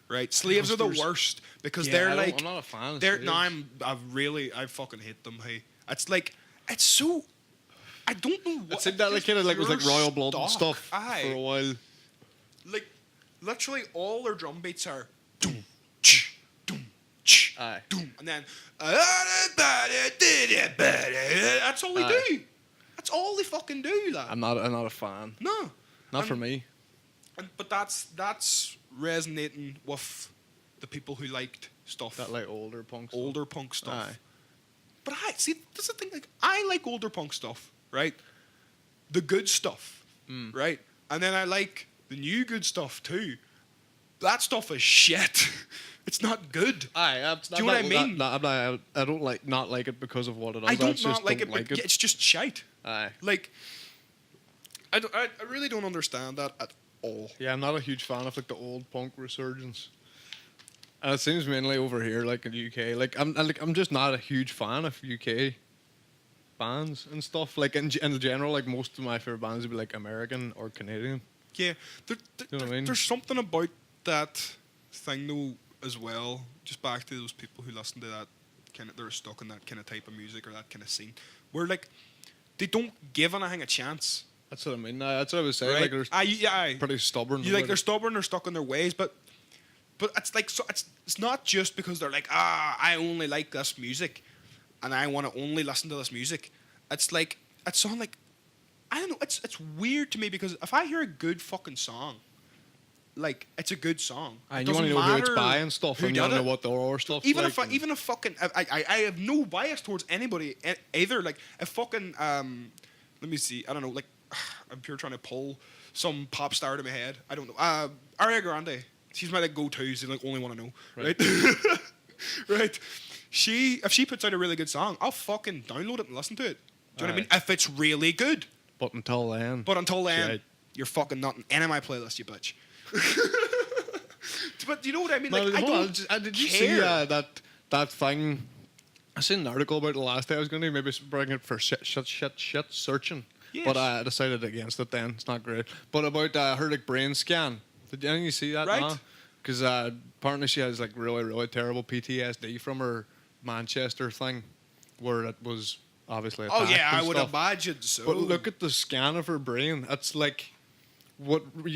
right? Slaves are the There's- worst because Yeah, they're I don't- like I'm not a fan of they're slaves. no, I fucking hate them. Hey, it's like it's so. I don't know what. It's like that like kind of like it was like pure royal blood and stock. stuff Aye. for a while. Like literally all their drum beats are doom, ch, doom, ch, Aye. doom, and then that's all they Aye. do. That's all they fucking do, lad. I'm not a fan. No, Not for me. But that's resonating with the people who liked stuff, That like older punk. Stuff. older punk stuff. Aye. But I see that's the thing. Like I like older punk stuff, right? The good stuff, right? And then I like the new good stuff too. That stuff is shit. It's not good. Aye. Do you know what I mean? I don't like not like it because of what it is. I don't just not like don't it, but it's just shite. Aye. Like I really don't understand that at all. Yeah, I'm not a huge fan of like the old punk resurgence. And it seems mainly over here, like in the UK. Like I'm just not a huge fan of UK bands and stuff. Like in general, like most of my favorite bands would be like American or Canadian. Yeah, know what I mean? there's something about that thing though as well. Just back to those people who listen to that kind of, they're stuck in that kind of type of music or that kind of scene, where like they don't give anything a chance. That's what I mean. That's what I was saying. Right? Like they're Aye. pretty stubborn. You like about they're it. stubborn, they're stuck in their ways, but it's like so it's not just because they're like I only like this music, and I want to only listen to this music. It's like it's something like I don't know. It's weird to me because if I hear a good fucking song, like it's a good song. And It you want to doesn't know who it's matter by and stuff, who and you want did to know it. what the horror stuff. Even like, if fucking I have no bias towards anybody either. Like if fucking let me see. I don't know. Like I'm pure trying to pull some pop star to my head. I don't know. Ariana Grande. She's my like go-to. She's like only one I know. Right. Right. If she puts out a really good song, I'll fucking download it and listen to it. Do you know what I mean? If it's really good. But until then. But until then, Shit. you're fucking not in any of my playlist, you bitch. But you know what I mean? No, Like I hold on, don't did you care. see that thing I seen an article about it last day. I was going to maybe bring it for shit searching. Yes. But I decided against it then. It's not great. But about her like brain scan. Did any of you see that? Right. Because apparently she has like really, really terrible PTSD from her Manchester thing, where it was obviously Oh attacked yeah, and I would stuff. imagine so. But look at the scan of her brain. It's like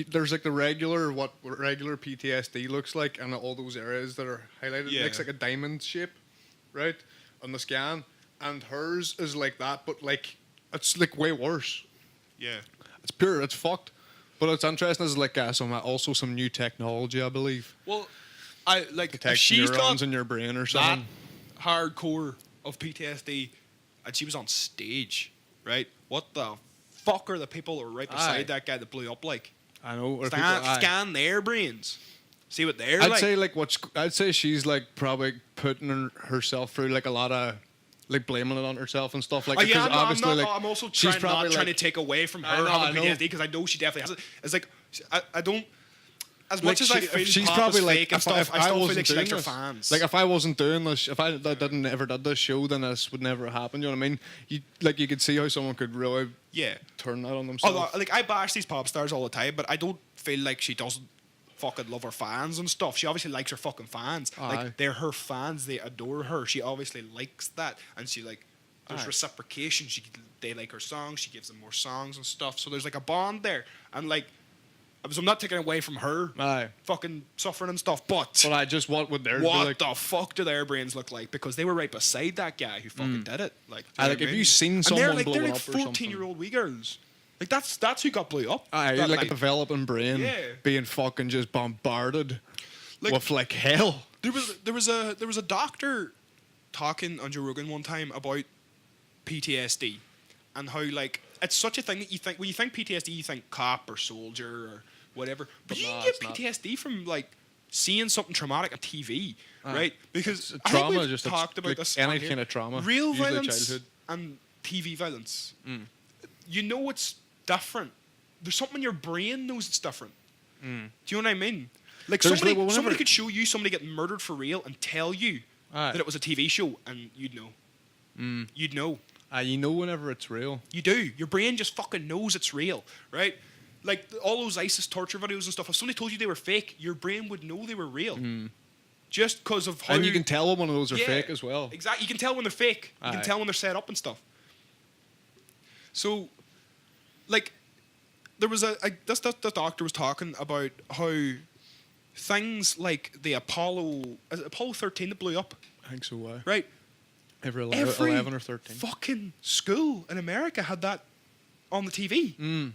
there's like the regular what regular PTSD looks like, and all those areas that are highlighted. Yeah. It makes like a diamond shape, right, on the scan. And hers is like that, but like it's like way worse. Yeah. It's pure. It's fucked. But what's interesting is like some new technology, I believe. Well, I like if Detects she's neurons got in your brain or that something. hardcore of PTSD, and she was on stage, right? What the fuck are the people that were right beside Aye. that guy that blew up like? I know. Or Scan their brains. See what they're I'd like. say like I'd say she's like probably putting herself through like a lot of like blaming it on herself and stuff like. Oh, yeah, obviously, I'm like, also she's trying probably not trying to like, take away from I her know, having I know. PTSD because I know she definitely has it. It's like I don't. As like much as I feel she's pop probably is like fake and if stuff, I I still feel wasn't like she doing likes her this, fans. like if I wasn't doing this, if I didn't ever did this show, then this would never happen. You know what I mean? You could see how someone could really yeah. turn that on themselves. Although, like I bash these pop stars all the time, but I don't feel like she doesn't fucking love her fans and stuff. She obviously likes her fucking fans. Aye. Like they're her fans, they adore her. She obviously likes that, and she like there's Aye. reciprocation. They like her songs. She gives them more songs and stuff. So there's like a bond there, and like I'm not taking away from her Aye. fucking suffering and stuff, but But I just what would theirs be what like? the fuck do their brains look like? Because they were right beside that guy who fucking did it. Like, you know Like what I if mean? you seen And someone they're blow like up or 14-year-old wee girls. Like that's who got blew up. Aye, that like a night. developing brain Yeah. being fucking just bombarded Like- with like hell. There was a doctor talking on Joe Rogan one time about PTSD and how like it's such a thing that you think when you think PTSD you think cop or soldier or whatever, but But you no, can get it's not. PTSD from like seeing something traumatic on TV, Aye. right? Because It's I think trauma, we've just talked about like this any on here. kind of trauma, real usually violence childhood. and TV violence. You know it's different. There's something in your brain knows it's different. Do you know what I mean? Like There's somebody, like, whenever- somebody could show you somebody getting murdered for real and tell you Aye. that it was a TV show, and you'd know. You'd know. You know whenever it's real. You do. Your brain just fucking knows it's real, right? Like all those ISIS torture videos and stuff. If somebody told you they were fake, your brain would know they were real. Just because of how. And you can tell when one of those are Yeah, fake as well. Exactly. You can tell when they're fake. You Aye. can tell when they're set up and stuff. So, like, there was this doctor was talking about how things like the Apollo 13 that blew up, I think so. right? Every Every 11 or 13. fucking school in America had that on the TV. Mm.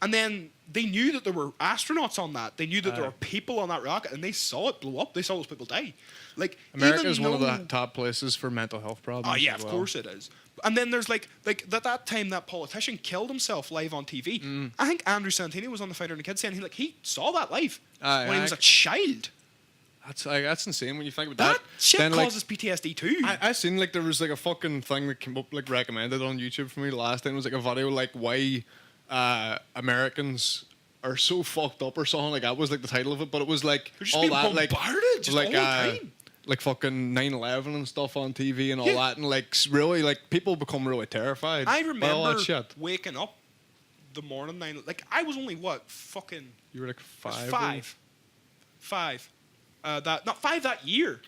And then they knew that there were astronauts on that. They knew that there Aye. were people on that rocket, and they saw it blow up. They saw those people die. Like America even is one of though- the top places for mental health problems. Oh yeah, as of well. course it is. And then there's like that time that politician killed himself live on TV. Mm. I think Andrew Santini was on the Fighter and the Kids saying he saw that live Aye, when he was a child. That's insane when you think about That that. shit Then, like, causes PTSD too. I seen like there was like a fucking thing that came up like recommended on YouTube for me last time. It was like a video like why Americans are so fucked up or something like that was like the title of it, but it was like They're just all being that like bombarded just like all the time. like fucking 9/11 and stuff on TV and all Yeah. that, and like really like people become really terrified. I by all remember that shit. waking up the morning like I was only what fucking You were like I was five. five. Not five that year,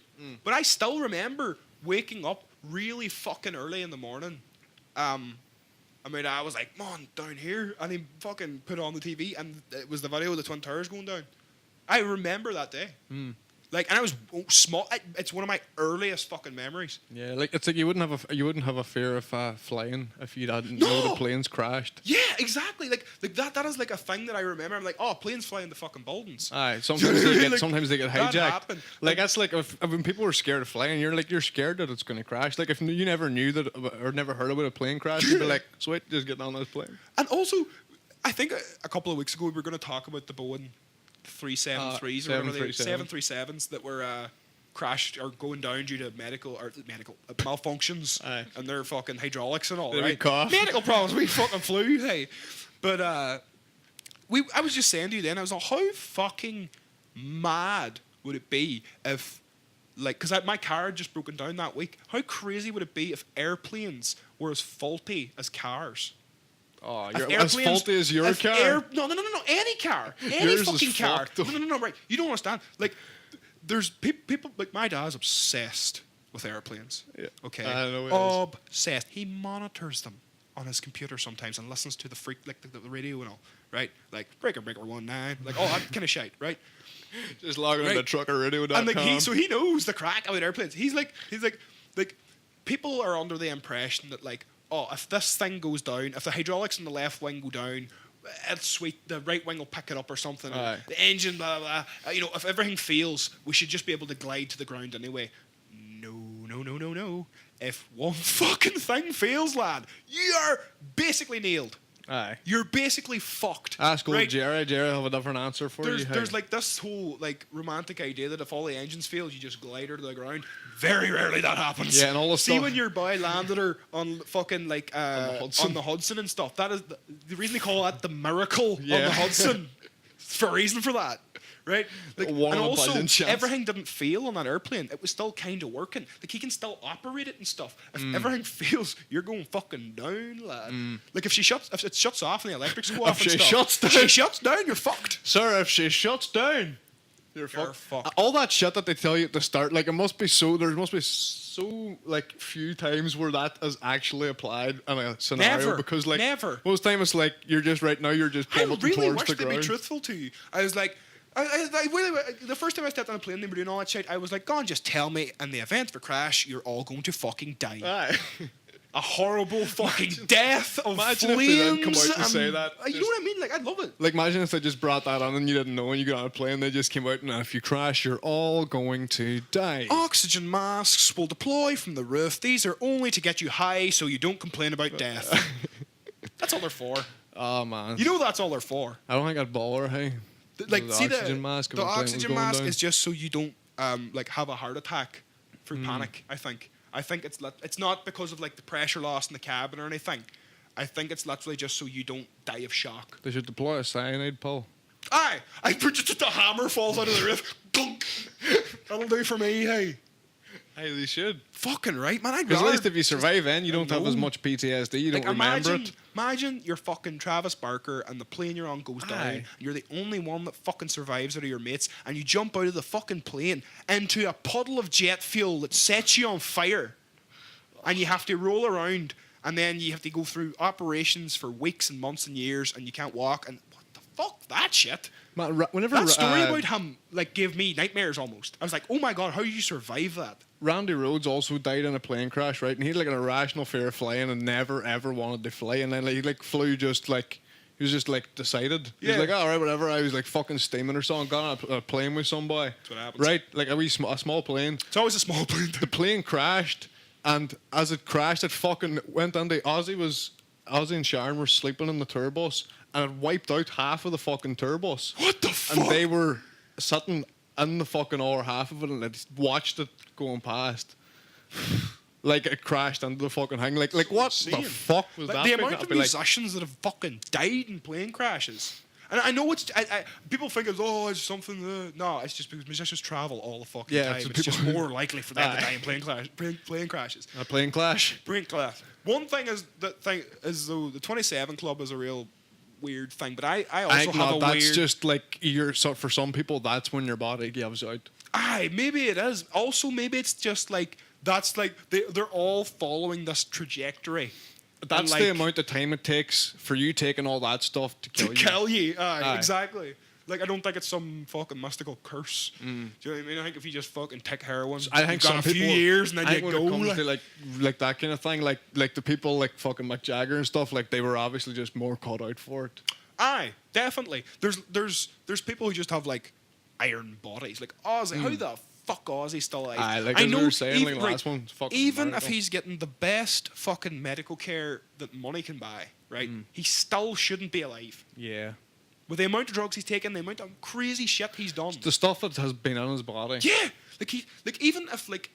but I still remember waking up really fucking early in the morning. I mean, I was like, "Man, down here," and he fucking put on the TV, and it was the video of the Twin Towers going down. I remember that day. Like, and I was small. It's one of my earliest fucking memories. Yeah, like it's like you wouldn't have a fear of flying if you didn't know the No! planes crashed. Yeah, exactly. Like that is like a thing that I remember. I'm like, oh, planes flying the fucking buildings. Aye, sometimes they get Like, sometimes they get that hijacked. happened. Like that's like if when people are scared of flying, you're scared that it's going to crash. Like if you never knew that or never heard about a plane crash, you'd be like, sweet, just get on this plane. And also, I think a couple of weeks ago we were going to talk about the Boeing 373s or whatever they 737s that were crashed or going down due to medical malfunctions Aye. and their fucking hydraulics and all, Did we right? cough? Medical problems. We fucking flew, hey. But I was just saying to you then, I was like, how fucking mad would it be if like, because my car had just broken down that week. How crazy would it be if airplanes were as faulty as cars? Oh, If you're as faulty as your if car. No, any car, any Yours is fucking car. fucked up. No, right. You don't understand. Like, there's people like my dad's obsessed with airplanes. Yeah. Okay, I know he is. obsessed. He monitors them on his computer sometimes and listens to the freak like the radio and all. Right, like breaker 19, like all that kind of shit. Right. Just logging Right. into truckerradio.com. And like so he knows the crack about airplanes. He's like people are under the impression that like, oh, if this thing goes down, if the hydraulics in the left wing go down, it's sweet, the right wing will pick it up or something. Aye. The engine, blah blah blah. If everything fails, we should just be able to glide to the ground anyway. No. If one fucking thing fails, lad, you are basically nailed. Aye. You're basically fucked. Ask old right? Jerry. Jerry will have a different answer for you. There's like this whole like romantic idea that if all the engines fail, you just glide her to the ground. Very rarely that happens. Yeah, and all the See stuff. when your boy landed her on fucking like Hudson. on the Hudson and stuff. That is the reason they call that the miracle on Yeah. the Hudson. It's for a reason for that, right? Like, One and in a also billion chance. everything didn't fail on that airplane. It was still kind of working. Like he can still operate it and stuff. If everything fails, you're going fucking down, lad. Like if it shuts off and the electrics go off, she and stuff, shuts down. if she shuts down, you're fucked. Sir, if she shuts down, you're fucked. fucked. All that shit that they tell you at the start, like there must be so like few times where that is actually applied in a scenario Never. because like Never. most time it's like you're just right now you're just I plummeting really towards wish the to be ground. truthful to you. I was like, I really, the first time I stepped on a plane, they were doing all that shit. I was like, go on, just tell me, in the event of a crash, you're all going to fucking die. Aye. A horrible fucking death of imagine if flames. they didn't come out and say that. You know what I mean? Like, I'd love it. Like imagine if they just brought that on and you didn't know and you got on a plane, they just came out and if you crash, you're all going to die. Oxygen masks will deploy from the roof. These are only to get you high so you don't complain about death. That's all they're for. Oh man. You know that's all they're for. I don't think I'd bother, hey. Like, The see oxygen mask if the a plane was oxygen going mask down. is just so you don't like have a heart attack through panic. I think it's not because of like the pressure loss in the cabin or anything. I think it's literally just so you don't die of shock. They should deploy a cyanide pill. Aye, I just the hammer falls out of the roof. Gunk. That'll do for me. Hey, Hey, they should. fucking right, man. I'd Because at rather least if you survive in, you don't have as know. much PTSD. You like don't remember imagine, it. imagine you're fucking Travis Barker and the plane you're on goes down. Aye. And you're the only one that fucking survives out of your mates, and you jump out of the fucking plane into a puddle of jet fuel that sets you on fire, and you have to roll around, and then you have to go through operations for weeks and months and years, and you can't walk. And what the fuck, that shit? Man, whenever That story about him like gave me nightmares almost. I was like, oh my god, how did you survive that? Randy Rhoads also died in a plane crash, right? And he had like an irrational fear of flying and never ever wanted to fly. And then like, he like flew just like he was just like decided. He was Yeah. like, all right, whatever. I was like fucking steaming or something. Got on a plane with somebody. That's what happens. Right, like a small plane. It's always a small plane. The plane crashed, and as it crashed, it fucking went into Ozzy and Sharon were sleeping in the turbos, and it wiped out half of the fucking turbos. What the fuck? And they were sitting in the fucking other half of it, and they just watched it going past. Like it crashed into the fucking thing. Like what the insane. fuck was Like, that? the Like, amount that'd of be like- musicians that have fucking died in plane crashes. And I know it's people think it's something. No, it's just because musicians travel all the fucking Yeah, time. so It's just people- more likely for them to Aye. die in plane crashes. a plane clash. Plane clash. One thing is though the 27 Club is a real weird thing, but I also I think have not, a that's weird. just like for some people that's when your body gives out. Aye, maybe it is. Also, maybe it's just like that's like they're all following this trajectory. That's And, the like, amount of time it takes for you taking all that stuff to kill to you. kill you. Aye, Aye. exactly. Like I don't think it's some fucking mystical curse. Do you know what I mean? I think if you just fucking take heroin, I think you've got some a few people, years and then I you think go. when it comes like- to like that kind of thing, like the people like fucking Mick Jagger and stuff, like they were obviously just more cut out for it. Aye, definitely. There's people who just have like iron bodies. Like Ozzy, how the fuck Ozzy still alive? Aye, like as we were saying, like, last one, it's fucking even miracle. if he's getting the best fucking medical care that money can buy, right? He still shouldn't be alive. Yeah. With the amount of drugs he's taken, the amount of crazy shit he's done. The stuff that has been in his body. Yeah, like even if like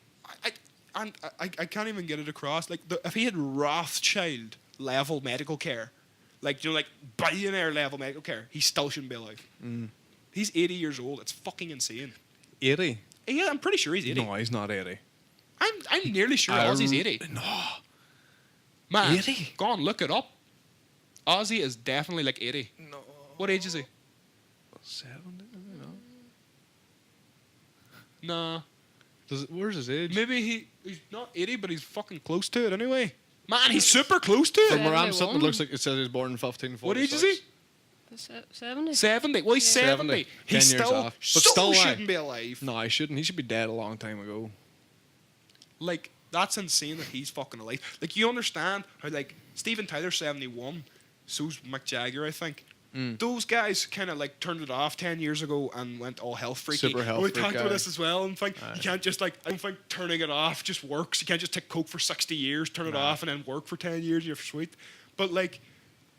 I can't even get it across. Like if he had Rothschild level medical care, like like billionaire level medical care, he still shouldn't be alive. He's 80 years old. It's fucking insane. 80. Yeah, I'm pretty sure he's 80. No, he's not 80. I'm nearly sure Ozzy's 80. No. Man, 80? go on, look it up. Ozzy is definitely like 80. No. What age is he? 70? Nah. Where's his age? Maybe he's not 80, but he's fucking close to it anyway. Man, he's super close to From it. where I'm sitting, it 71. looks like it says he was born in 1546. What age is he? 70. 70. Well, he's 70. 70. 10 He years still, off. But so still, shouldn't be alive. No, he shouldn't. He should be dead a long time ago. Like, that's insane that he's fucking alive. Like, you understand how, like, Steven Tyler's 71, so's Mick Jagger, I think. Those guys kind of, like, turned it off 10 years ago and went all health freaky. Super health We freak talked about guy. this as well, and think you can't just, like, I don't think turning it off just works. You can't just take Coke for 60 years, turn it off, and then work for 10 years, you're sweet. But, like,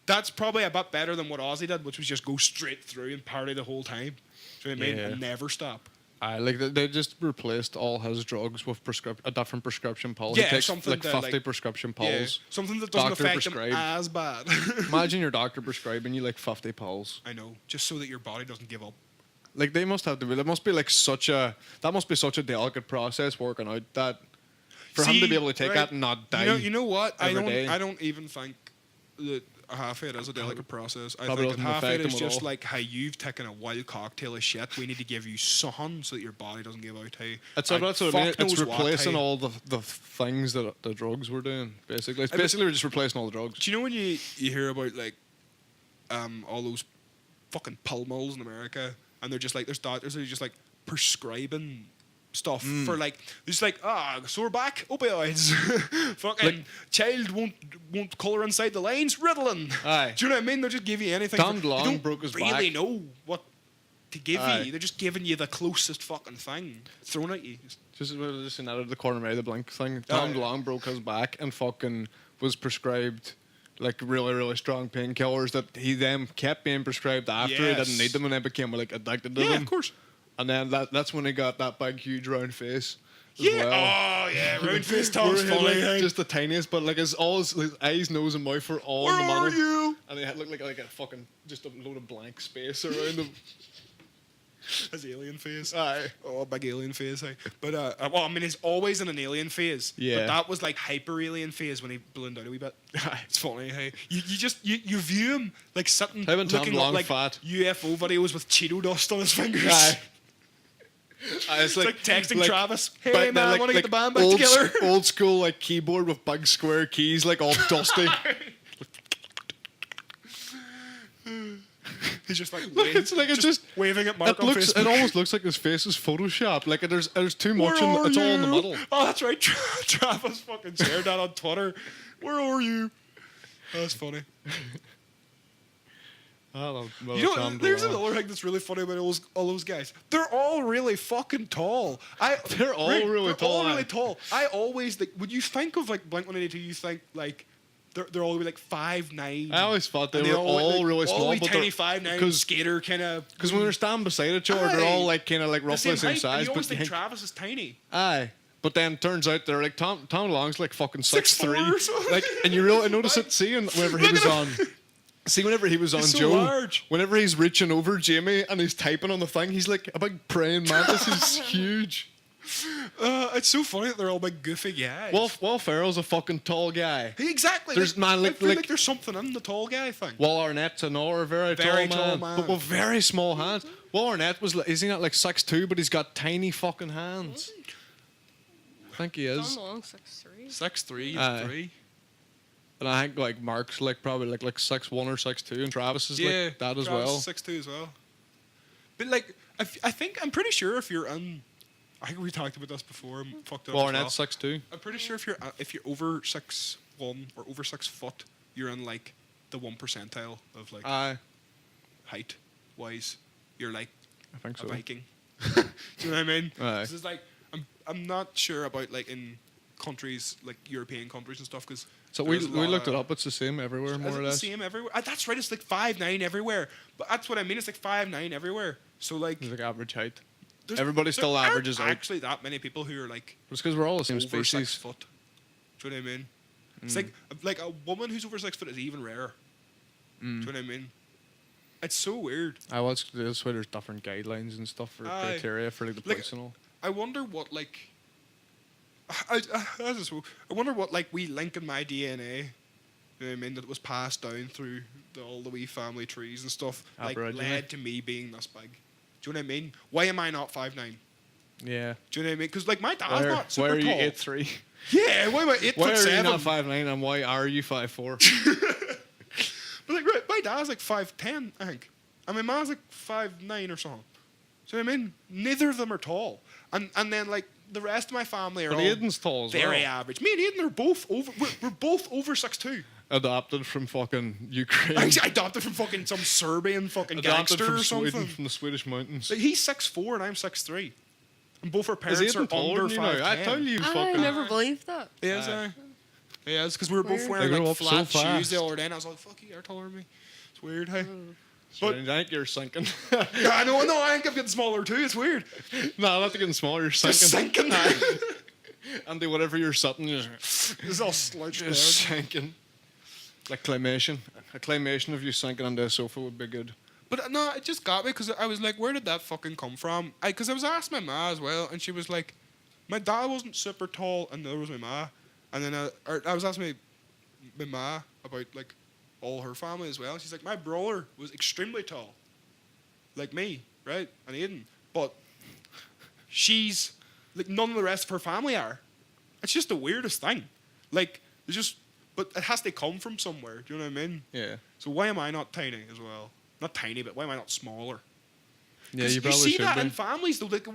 that's probably a bit better than what Ozzy did, which was just go straight through and party the whole time. Do you know what I mean? Yeah. And never stop. Like they just replaced all his drugs with a different prescription pill. Yeah, he takes something like that, 50 like- prescription Yeah, pills. something that doesn't Doctor affect him prescribed. as bad. Imagine your doctor prescribing you like 50 pills. I know, just so that your body doesn't give up. Like they must have to be. That must be like that must be such a delicate process working out that for him to be able to take right, that and not die. You know what? every day. I don't even think that half of it is a delicate process. I probably think that doesn't half of affect it is him at just all. like how you've taken a wild cocktail of shit. We need to give you some so that your body doesn't give out. Hey, That's what I mean. fuck It's knows what, replacing hey. all the things that the drugs were doing. Basically, it's I mean- basically just replacing all the drugs. Do you know when you hear about like all those fucking pill mills in America, and they're just like there's doctors that are just like prescribing stuff for like just like sore back opioids, fucking Like- child won't colour inside the lines Ritalin. Aye. Do you know what I mean? They'll just give you anything. Tom they DeLonge don't broke his really back. know what to give Aye. you. They're just giving you the closest fucking thing thrown at you. Just in out of the corner of my eye, the blink thing. Tom yeah. DeLonge broke his back and fucking was prescribed like really, really strong painkillers that he then kept being prescribed after he Yes. didn't need them and then became like addicted to Yeah, them. of course. And then that's when he got that big, huge round face. As Yeah. well. Oh yeah. Round face Tom's Where he had, funny. like, hey. just the tiniest, but like his eyes, nose, and mouth were all Where in the are middle. you? And they had looked like a fucking just a load of blank space around them. His alien face. Aye. Oh, big alien phase, hey. But well, I mean, he's always in an alien phase. Yeah. But that was like hyper alien phase when he ballooned out a wee bit. Aye. It's funny, hey. You view him like sitting Him and Tom looking DeLonge up like fat. UFO videos with Cheeto dust on his fingers. Aye. It's like texting Travis. Hey but man, I like- want to like get the band back old, together. Old school like keyboard with big square keys, like all dusty. He's just like Look, it's like it's just waving at Mark it on looks. Facebook. It almost looks like his face is photoshopped. Like there's too much. Where are It's all in the you? middle. Oh, that's right. Travis fucking shared that on Twitter. Where are you? That's funny. You know, there's another thing that's really funny about all those guys. They're all really fucking tall. They're all really tall, All really aye. tall. I always like when you think of like Blink-182, you think like they're all like 5'9". I always thought they And were all really small, all but tiny they're- 5'9" 'cause- skater kind of. Because when they're standing beside each other, they're all Aye. like kind of like roughly the same height, size. and you always But think Travis is tiny. aye. But then turns out they're like Tom DeLonge's like fucking 6'4" 6'3". or something. Like, and you really notice it. Seeing whenever he Look was at on. him. See, whenever he was on He's so Joe, large. whenever he's reaching over Jamie and he's typing on the thing, he's like a big praying mantis. He's huge. It's so funny that they're all big goofy guys. Will Ferrell's a fucking tall guy. Exactly. There's- man, I like- feel like- like there's something in the tall guy thing. Will Arnett's another very Very tall, tall man, man. but with very small hands. Will Arnett was is he not like 6'2", but he's got tiny fucking hands. I think he Tom is. DeLonge 6'3". 6'3", Aye. 3. And I think like Mark's like probably like 6'1" or 6'2", and Travis is Yeah, like that as Travis well. is 6'2" as well. But like, I think I'm pretty sure if you're in, I think we talked about this before. And fucked up. Will as Arnett's well. 6'2". I'm pretty sure if you're over 6'1" or over 6 foot, you're in like the 1 percentile of like Aye, height wise. You're like I think a so. Viking. Do you know what I mean? Aye. 'Cause it's like I'm not sure about like in countries like European countries and stuff because So we looked it up. It's the same everywhere, more Is or it less. the same everywhere? That's right. It's like 5'9" everywhere. But that's what I mean. It's like 5'9" everywhere. So like, It's like average height. there's- everybody there still aren't averages out. actually that many people who are like It's because we're all the same over 6 species. foot. Do you know what I mean? It's like a woman who's over 6 foot is even rarer. Do you know what I mean? It's so weird. That's why there's different guidelines and stuff for Aye. criteria for like the Like, place and all. I wonder what like. I wonder what like wee link in my DNA. You know what I mean? That was passed down through all the wee family trees and stuff. Like Aboriginal. led to me being this big. Do you know what I mean? Why am I not 5'9"? Yeah. Do you know what I mean? Because like my dad's not Why super are you tall. 8'3"? Yeah, why am I 8 Why foot are you not 7? 5'9" and why are you 5'4"? But like, right, my dad's like 5'10", I think, and my mom's like 5'9" or something. So I mean, neither of them are tall, and then like the rest of my family are But all Aiden's tall as very well. average. Me and Aiden are both over. We're both over 6'2". Adopted from fucking Ukraine. Actually, I adopted from fucking some Serbian fucking Adopted gangster from or something. Sweden, from the Swedish mountains. Like, he's 6'4" and I'm 6'3", and both our Is parents are Aiden taller under than you 5'10". now? I tell you, I fucking. never believed that. He is, he is, because we were both Weird. wearing They grow like up so flat shoes fast. the other day, and I was like, "Fuck you, you're taller than me." It's weird, hey. But I think you're sinking. Yeah, I know. I think I'm getting smaller too. It's weird. No, not getting smaller. You're sinking. Just sinking. And do whatever you're sitting, you're It's all slouched down. just sinking. Like claymation. A claymation of you sinking onto a sofa would be good. But no, it just got me because I was like, where did that fucking come from? Because I was asking my ma as well, and she was like, my dad wasn't super tall, and neither was my ma. And then I was asking my ma about like all her family as well. And she's like, my brother was extremely tall, like me, right? And Aiden, but she's like none of the rest of her family are. It's just the weirdest thing. Like it's just, but it has to come from somewhere. Do you know what I mean? Yeah. So why am I not tiny as well? Not tiny, but why am I not smaller? Yeah, 'Cause you probably see should that be. in families though. Like,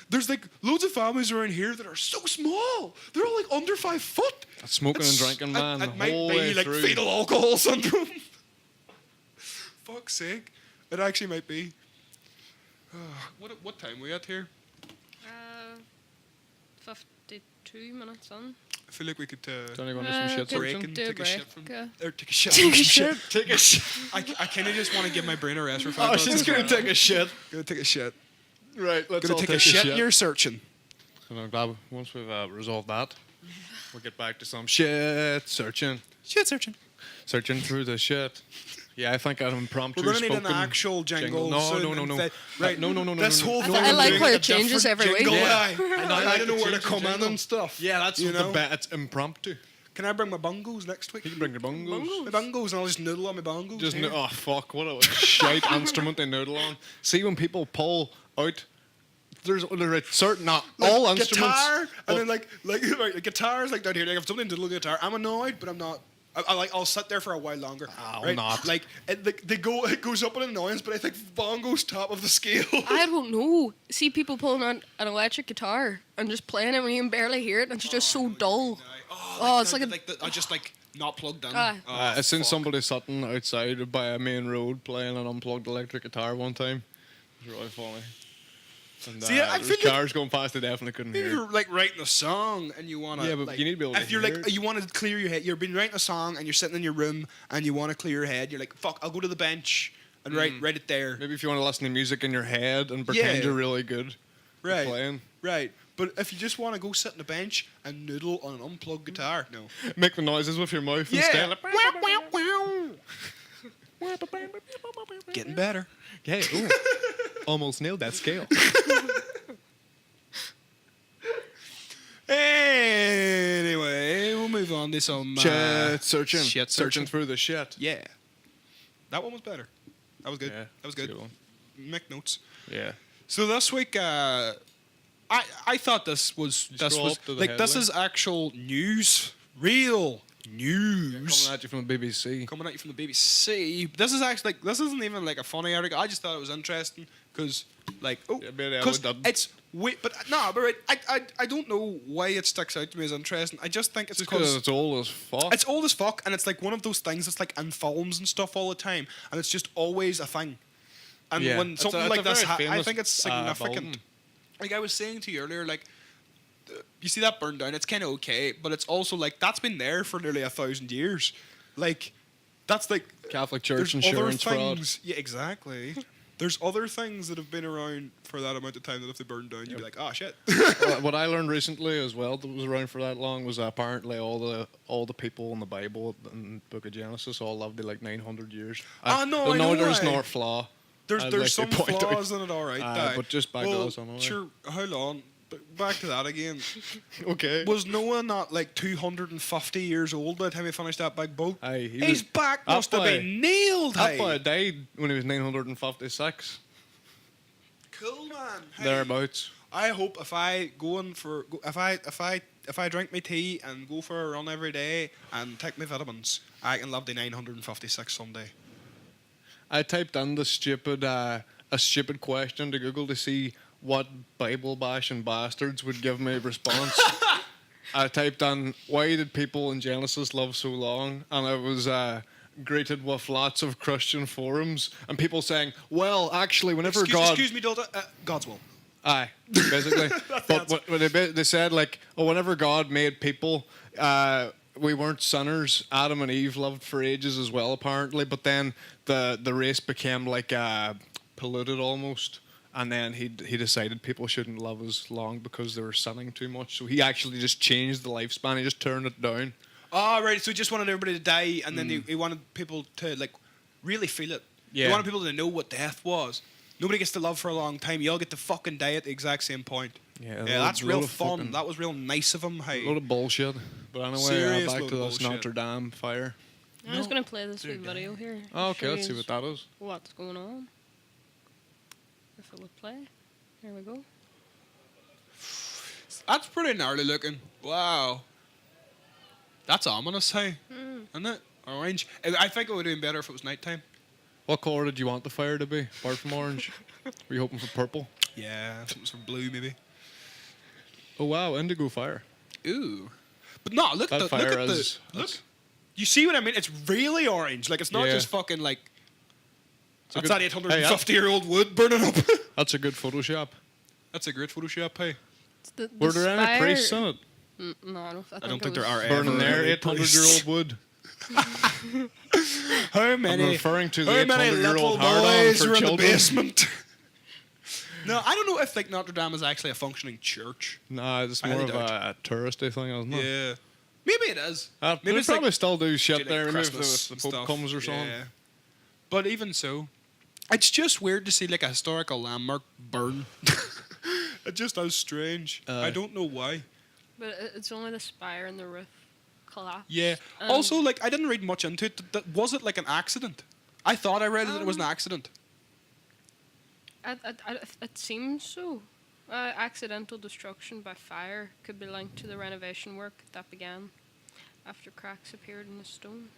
there's like loads of families around here that are so small. They're all like under 5 foot. Smoking and drinking, man, It the might whole be way like through. fetal alcohol syndrome. Fuck's sake, it actually might be. What time are we at here? 52 minutes on. I feel like we could. Don't you go into some shit Could break searching? and do a take a shit break, from. Or take a shit. Take a from shit. Take a shit. I kind of just want to give my brain a rest for 5 Oh, minutes. she's gonna take a shit. Gonna take a shit. Right, let's Gonna all take a shit. And you're searching. And I'm glad once we've resolved that, we'll get back to some shit searching. Shit searching. Searching through the shit. Yeah, I think I'm impromptu. We're gonna need an spoken actual jingle. No, soon no, no, and no. say- Right, No, no, no, no, This no, no. whole I thing th- I is like doing how a it changes different every week. jingle. Yeah. Aye. I don't know where to come in and stuff. Yeah, that's You the know? best. It's impromptu. Can I bring my bongos next week? You can bring your bongos. My bongos, and I'll just noodle on my bongos. Just here. oh fuck! What a shite instrument they noodle on. See when people pull out, there's a certain not Like all instruments. guitar, but- and then like right, the guitars like down here. Like if something noodle guitar, I'm annoyed, but I'm not. I'll sit there for a while longer. I'll right? not. Like it goes up in annoyance, but I think bongo's top of the scale. I don't know. See people pulling on an electric guitar and just playing it when you can barely hear it, and it's just so dull. Oh, it's like a- I just like not plugged in. Aye. I seen fuck. somebody sitting outside by a main road playing an unplugged electric guitar one time. It was really funny. And, See, I there was feel like- cars going past, they definitely couldn't If hear. you're like writing a song and you want to, Yeah, but you need to be able to If you're hear like it. you want to clear your head, you've been writing a song and you're sitting in your room and you want to clear your head. You're like, fuck, I'll go to the bench and write it there. Maybe if you want to listen to music in your head and pretend Yeah. you're really good at Right, playing. right. But if you just want to go sit on a bench and noodle on an unplugged guitar, no. Make the noises with your mouth Yeah. instead. Getting better. Yeah, ooh. Almost nailed that scale. Anyway, we'll move on to some Shit searching. Shit Searching searching. through the shit. Yeah, that one was better. That was good. Yeah, that was that's a good. good one. Make notes. Yeah. So this week, I thought this was scroll up to the like this headline. is actual news, real news Coming at you from the BBC. coming at you from the BBC. This is actually like this isn't even like a funny article. I just thought it was interesting because like Yeah, but yeah, because we didn't. it's but no, but right, I don't know why it sticks out to me as interesting. I just think it's Just because because it's old as fuck. it's old as fuck, and it's like one of those things that's like in films and stuff all the time, and it's just always a thing. And Yeah. when It's something a like this, very I famous, think it's significant. building. Like I was saying to you earlier, like you see that burned down, it's kind of okay, but it's also like that's been there for nearly 1,000 years. Like that's like Catholic Church there's insurance other fraud. things. Yeah, exactly. There's other things that have been around for that amount of time that if they burned down, you'd be like, oh shit. What I learned recently as well that was around for that long was apparently all the people in the Bible and Book of Genesis all lived to like 900 years. Ah, no, I know there's why. no flaw. I'd There's like to some point out. flaws in it, all right. Aye, aye. but just back to well, us anyway. sure, how long? back to that again. Okay. Was Noah not like 250 years old by the time he finished that big boat? Aye, His back that must have boy- been nailed. That Hey. boy died when he was 956. Cool, man. Hey. Thereabouts. I hope if I if I drink my tea and go for a run every day and take my vitamins, I can live to 956 someday. I typed in the a stupid question to Google to see what Bible bashing bastards would give me a response. I typed in, why did people in Genesis live so long? And I was greeted with lots of Christian forums and people saying, well, actually, whenever Excuse me, Dualta. God's will. Aye, basically. But what they said, like, oh, whenever God made people, we weren't sinners. Adam and Eve lived for ages as well, apparently. But then the race became like polluted almost, and then he decided people shouldn't live as long because they were sinning too much. So he actually just changed the lifespan. He just turned it down. Oh, right. So he just wanted everybody to die, and then he wanted people to like really feel it. Yeah. He wanted people to know what death was. Nobody gets to live for a long time. You all get to fucking die at the exact same point. Yeah, That's real of fun. fucking- That was real nice of him. A Hey. load of bullshit. But anyway, Serious back load to of this bullshit. Notre Dame fire. I'm just gonna play this wee video here. Oh, okay, Show let's see yous what that is. What's going on? If it would play. Here we go. That's pretty gnarly looking. Wow. That's ominous, hey? Isn't it? Orange. I think it would have been better if it was nighttime. What colour did you want the fire to be, apart from orange? Were you hoping for purple? Yeah, some blue maybe. Oh wow, indigo fire. Ooh. But no, look That at fire the is- look. that's- You see what I mean? It's really orange. Like it's not Yeah. just fucking like It's a that's good- that 850-year-old wood burning up. That's a good Photoshop. That's a great Photoshop, hey. It's the Were there any spire- priests in it? No, I don't I don't think there it was- are Burning ever their any 800-year-old wood. How many? I'm referring to the how many 800-year-old little hard-on boys for are in the children. basement? No, I don't know if like Notre Dame is actually a functioning church. Nah, it's I more highly of a touristy thing, isn't it? Yeah, maybe it is. Maybe Maybe they it's probably like still do do, shit like, there, maybe if Christmas the and Pope stuff. comes or something. Yeah. But even so, it's just weird to see like a historical landmark burn. It just is strange. I don't know why. But it's only the spire and the roof collapse. Yeah. Also, like I didn't read much into it. Was it like an accident? I thought I read that it was an accident. It seems so. Accidental destruction by fire could be linked to the renovation work that began after cracks appeared in the stone.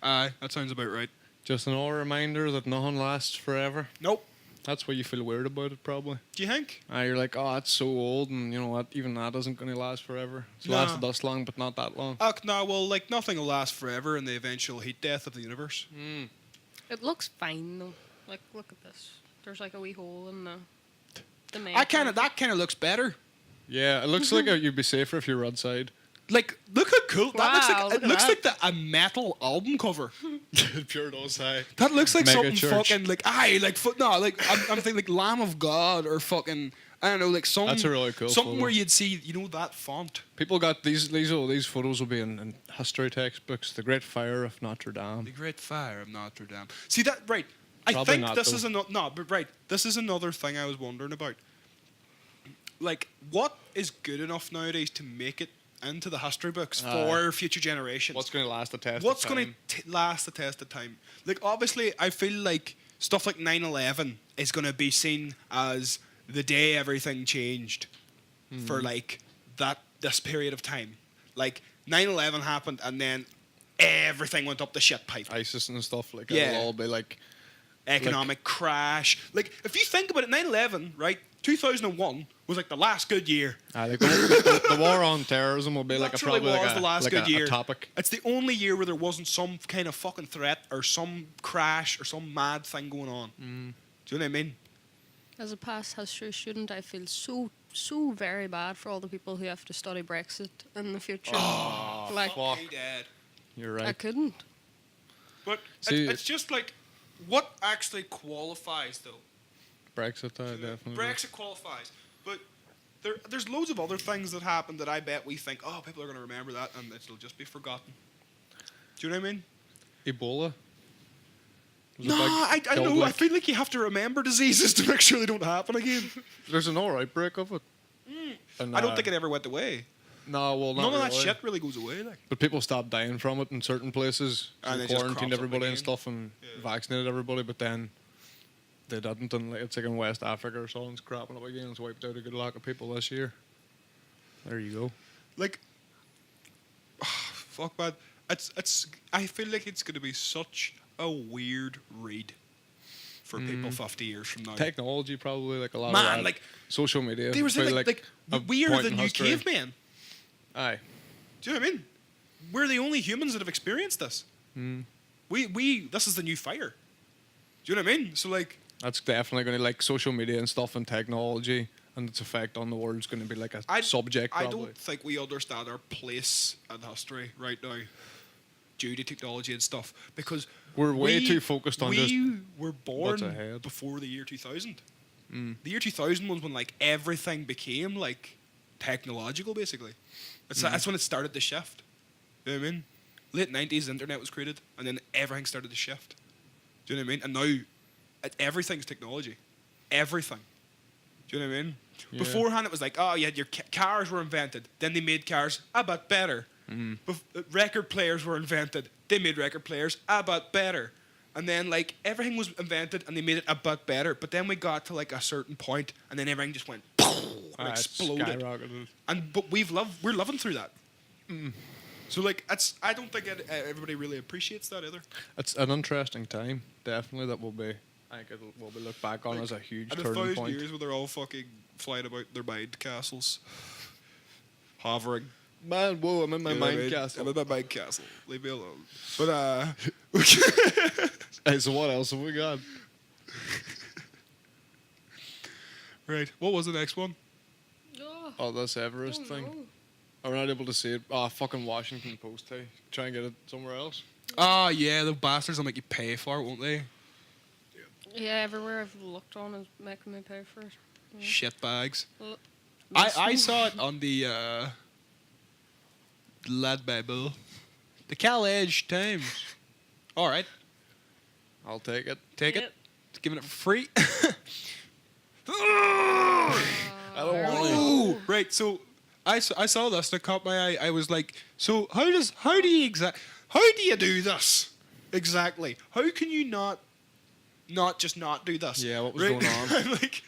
Aye, that sounds about right. Just another reminder that nothing lasts forever. Nope. That's why you feel weird about it, probably. Do you think? You're like, oh, that's so old, and you know what? Even that isn't going to last forever. It's Nah. lasted this long, but not that long. No, well, like nothing will last forever in the eventual heat death of the universe. It looks fine though. Like look at this. There's like a wee hole in the main. That kind of looks better. Yeah, it looks like you'd be safer if you're outside. Like, look how cool that looks Wow, like. look It at looks that. like a metal album cover. Pure does, high. That looks like Mega something church. fucking like I'm thinking like Lamb of God or fucking I don't know like some That's a really cool something photo. where you'd see that font. People got these photos will be in history textbooks. The Great Fire of Notre Dame. The Great Fire of Notre Dame. See that right? I Probably think not, this though. is This is another thing I was wondering about. Like, what is good enough nowadays to make it into the history books for future generations? What's going to last the test? What's of going time? to last the test of time? Like, obviously, I feel like stuff like 9/11 is going to be seen as the day everything changed for like this period of time. Like 9/11 happened, and then everything went up the shit pipe. ISIS and stuff like Yeah. it'll all be like Economic crash. Like, if you think about it, 9/11, right? 2001 was like the last good year. like the war on terrorism will be like Literally probably was like the last like good year. a topic. It's the only year where there wasn't some kind of fucking threat or some crash or some mad thing going on. Do you know what I mean? As a past history student, I feel so very bad for all the people who have to study Brexit in the future. Like fuck. Hey, Dad. You're I right. couldn't. But See, it's just like, what actually qualifies though? Brexit, definitely. Brexit qualifies, but there's loads of other things that happen that I bet we think, oh, people are going to remember that, and it'll just be forgotten. Do you know what I mean? Ebola. Was a No, big I don't know. I outbreak. feel like you have to remember diseases to make sure they don't happen again. There's an outbreak of it. And, I don't think it ever went away. No, well, not None of that really. shit really goes away. Like, But people stopped dying from it in certain places. And And it just quarantined crops up everybody and again. stuff and vaccinated everybody, but then they didn't. And like, it's like in West Africa or something's cropping up again. It's wiped out a good lot of people this year. There you go. like, fuck, man. It's. I feel like it's going to be such a weird read for people 50 years from now. Technology probably, like a lot of Man, that. like, Social media. they were saying, probably, like a we are point the in new history. cavemen. Aye. Do you know what I mean? We're the only humans that have experienced this. This is the new fire. Do you know what I mean? So, like, That's definitely going to, like, social media and stuff and technology and its effect on the world is going to be like a subject I probably. don't think we understand our place in history right now due to technology and stuff, because We're way too focused on we just were what's born ahead. before the year 2000. The year 2000 was when, like, everything became, like, technological, basically. That's when it started to shift. You know what I mean? Late 90s, the internet was created, and then everything started to shift. Do you know what I mean? And now, everything's technology. Everything. Do you know what I mean? Yeah. Beforehand, it was like, oh, you had your cars were invented. Then they made cars a bit better. Record players were invented. They made record players a bit better. And then, like, everything was invented and they made it a bit better. But then we got to, like, a certain point, and then everything just went and it's exploded. skyrocketed. But we're living through that. So, like, I don't think everybody really appreciates that either. It's an interesting time, definitely, that will be, I think will be looked back on Like, as a huge in turning 1,000 point. years where they're all fucking flying about their mind castles, hovering. Man, whoa, I'm in my You know what I mind mean? castle. I'm in my mind castle. Leave me alone. But Hey, so what else have we got? right. What was the next one? Oh, Oh, this Everest thing. no. I'm not able to see it. Oh, fucking Washington Post, hey. Try and get it somewhere else. Oh yeah, the bastards will make you pay for it, won't they? Yeah, everywhere I've looked on is making me pay for it. Yeah. Shit bags. Well, I saw it on the Lad Bible, the Cal Edge Times. All right, I'll take it. take Yep. it. Giving it for free. I don't want to. Ooh, right. So I saw this. That caught my eye. I was like, so how do you do this exactly? How can you not just not do this? Yeah, what was Right? going on? I'm like,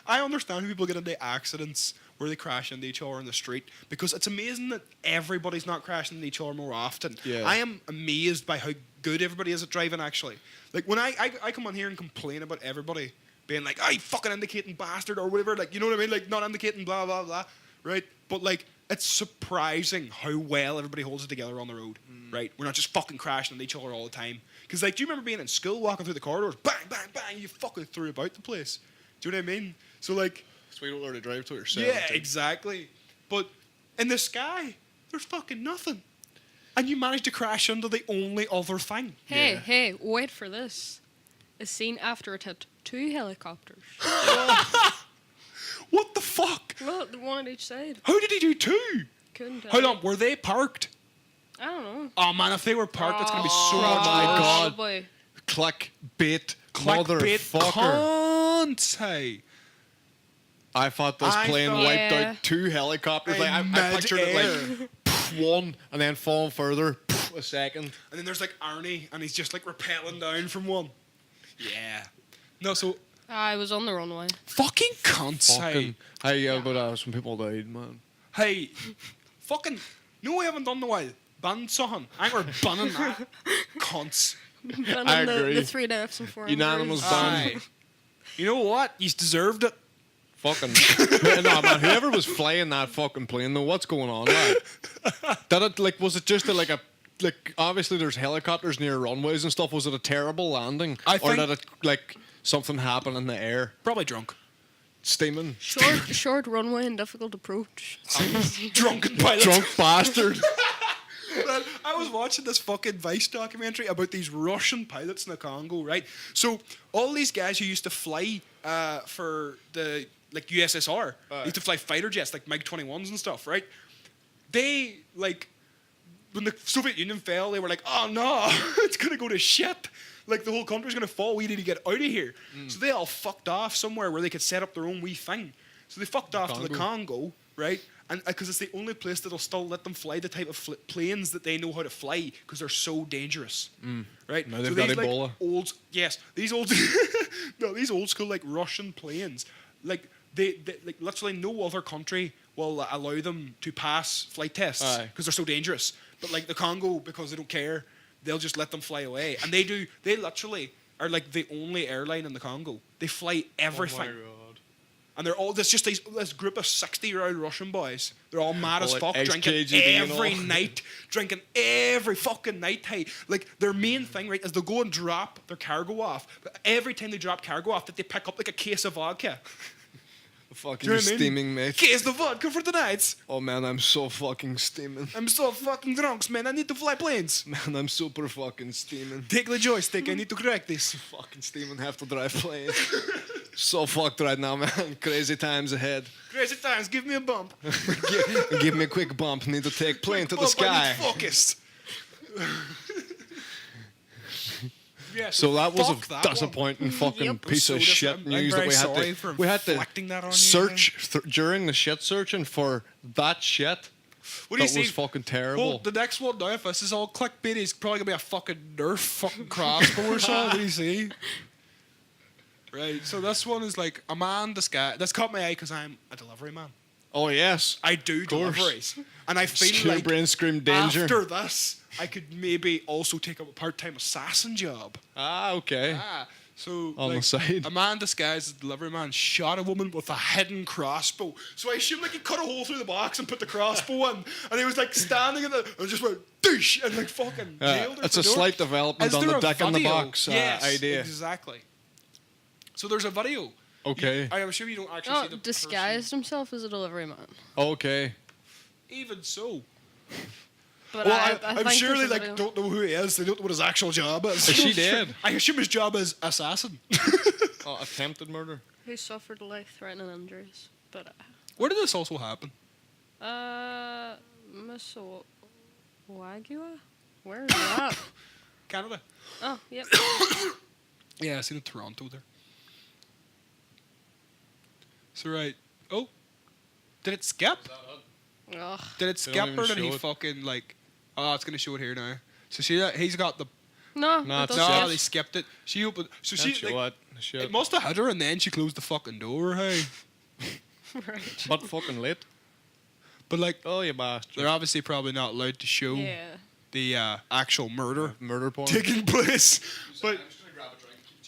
I understand people get into accidents where they crash into each other in the street, because it's amazing that everybody's not crashing into each other more often. Yeah. I am amazed by how good everybody is at driving, actually. Like, when I come on here and complain about everybody being like, "I fucking indicating bastard," or whatever, like, you know what I mean? Like, not indicating blah, blah, blah, right? But, like, it's surprising how well everybody holds it together on the road, right? We're not just fucking crashing into each other all the time. Because, like, do you remember being in school, walking through the corridors, bang, bang, bang, you fucking threw about the place? Do you know what I mean? So, like, So you don't learn to drive till you're 7. yeah, exactly. But in the sky, there's fucking nothing. And you managed to crash into the only other thing. Hey, Yeah. hey, wait for this. A scene after it hit 2 helicopters. What the fuck? Well, the one on each side. How did he do 2? Couldn't tell How you. long? Were they parked? I don't know. Oh, man, if they were parked, it's going to be so much my worse. God. Boy. Click, bait, Clickbait motherfucker. cunt, hey. I thought this I plane thought- wiped Yeah. out 2 helicopters. In Like, I pictured it mid-air. like one and then falling further, a second. And then there's like Arnie, and he's just like rappelling down from one. Yeah. No, so I was on the runway. fucking cunts, hey. Fucking, hey, yeah, but some people died, man. Hey, fucking, no, we haven't done in a while. Ban something. I think we're banning that. Cunts. And I then agree. the 3 deaths and 4 Unanimous injuries. ban. Aye. You know what? He's deserved it. Fucking no, man. Whoever was flying that fucking plane, though, what's going on? Like, did it like? Was it just like a like? Obviously, there's helicopters near runways and stuff. Was it a terrible landing, I or think- did it like something happen in the air, Probably drunk. steaming? Short runway and difficult approach. Drunken pilot. Drunk bastard. Man, I was watching this fucking Vice documentary about these Russian pilots in the Congo, right? So all these guys who used to fly for the like USSR, used to fly fighter jets like MiG-21s and stuff, right? They like when the Soviet Union fell, they were like, "Oh no, it's gonna go to shit. Like the whole country's gonna fall. We need to get out of here." So they all fucked off somewhere where they could set up their own wee thing. So they fucked off to the Congo, right? And because it's the only place that'll still let them fly the type of planes that they know how to fly because they're so dangerous, right? Now they've got Ebola. These old school like Russian planes, like they like literally no other country will allow them to pass flight tests because they're so dangerous. But like the Congo, because they don't care, they'll just let them fly away, and they do. They literally are like the only airline in the Congo. They fly everything. Oh my God. And they're all this group of 60-year-old Russian boys. They're all mad as fuck, drinking HKGB every night, drinking every fucking night. Hey, like their main thing, right, is they'll go and drop their cargo off. But every time they drop cargo off, that they pick up like a case of vodka. Fucking steaming, mate. Case of vodka for the night. Oh man, I'm so fucking steaming. I'm so fucking drunk, man. I need to fly planes. Man, I'm super fucking steaming. Take the joystick. I need to crack this. Fucking steaming, have to drive planes. So fucked right now, man. Crazy times ahead. Crazy times. Give me a bump. Give me a quick bump. Need to take plane to the Bump, sky. I need focused. Yeah, So that was fuck a that disappointing fucking Yep. piece So of shit I'm news that very we had sorry to. for We had to inflicting that on you, search during the shit searching for that shit. What do you That see? was fucking terrible. Well, the next one now, if this is all clickbait, is probably gonna be a fucking Nerf fucking crossbow or something. What do you see? Right. So this one is like a man disguised. That's caught my eye because I'm a delivery man. Oh yes. I do course. deliveries, and I feel Your like brain screamed danger. after this, I could maybe also take up a part-time assassin job. Okay. So On the like, side. a man disguised as a delivery man shot a woman with a hidden crossbow. So I assume like he cut a hole through the box and put the crossbow in, and he was like standing in the and just went douche and like fucking nailed her. It's for a the door. slight development Is on there the a dick in the video? box Yes, idea. exactly. So there's a video. Okay. I am assuming you don't actually see the Disguised himself as a delivery man. Okay. person. Even so. But Well, I I'm think sure they there's a like video. don't know who he is. They don't know what his actual job is. Is she dead? I assume his job is assassin. Oh, attempted murder. Who suffered life-threatening injuries. But Where did this also happen? Misowagua? Where is that? Canada. Oh, yep. Yeah, I seen it in Toronto there. So right. Oh, did it skip? Ugh. Did it They don't skip even or did he show it. fucking like? Oh, it's gonna show it here now. So see that he's got the. No, No, it it's doesn't. No, they skipped it. She opened. So she That's like, what? Shit. it must have hit her and then she closed the fucking door. Hey, Right. But fucking late. but like Oh, you bastard. they're obviously probably not allowed to show Yeah. the actual murder Murder porn. taking place. But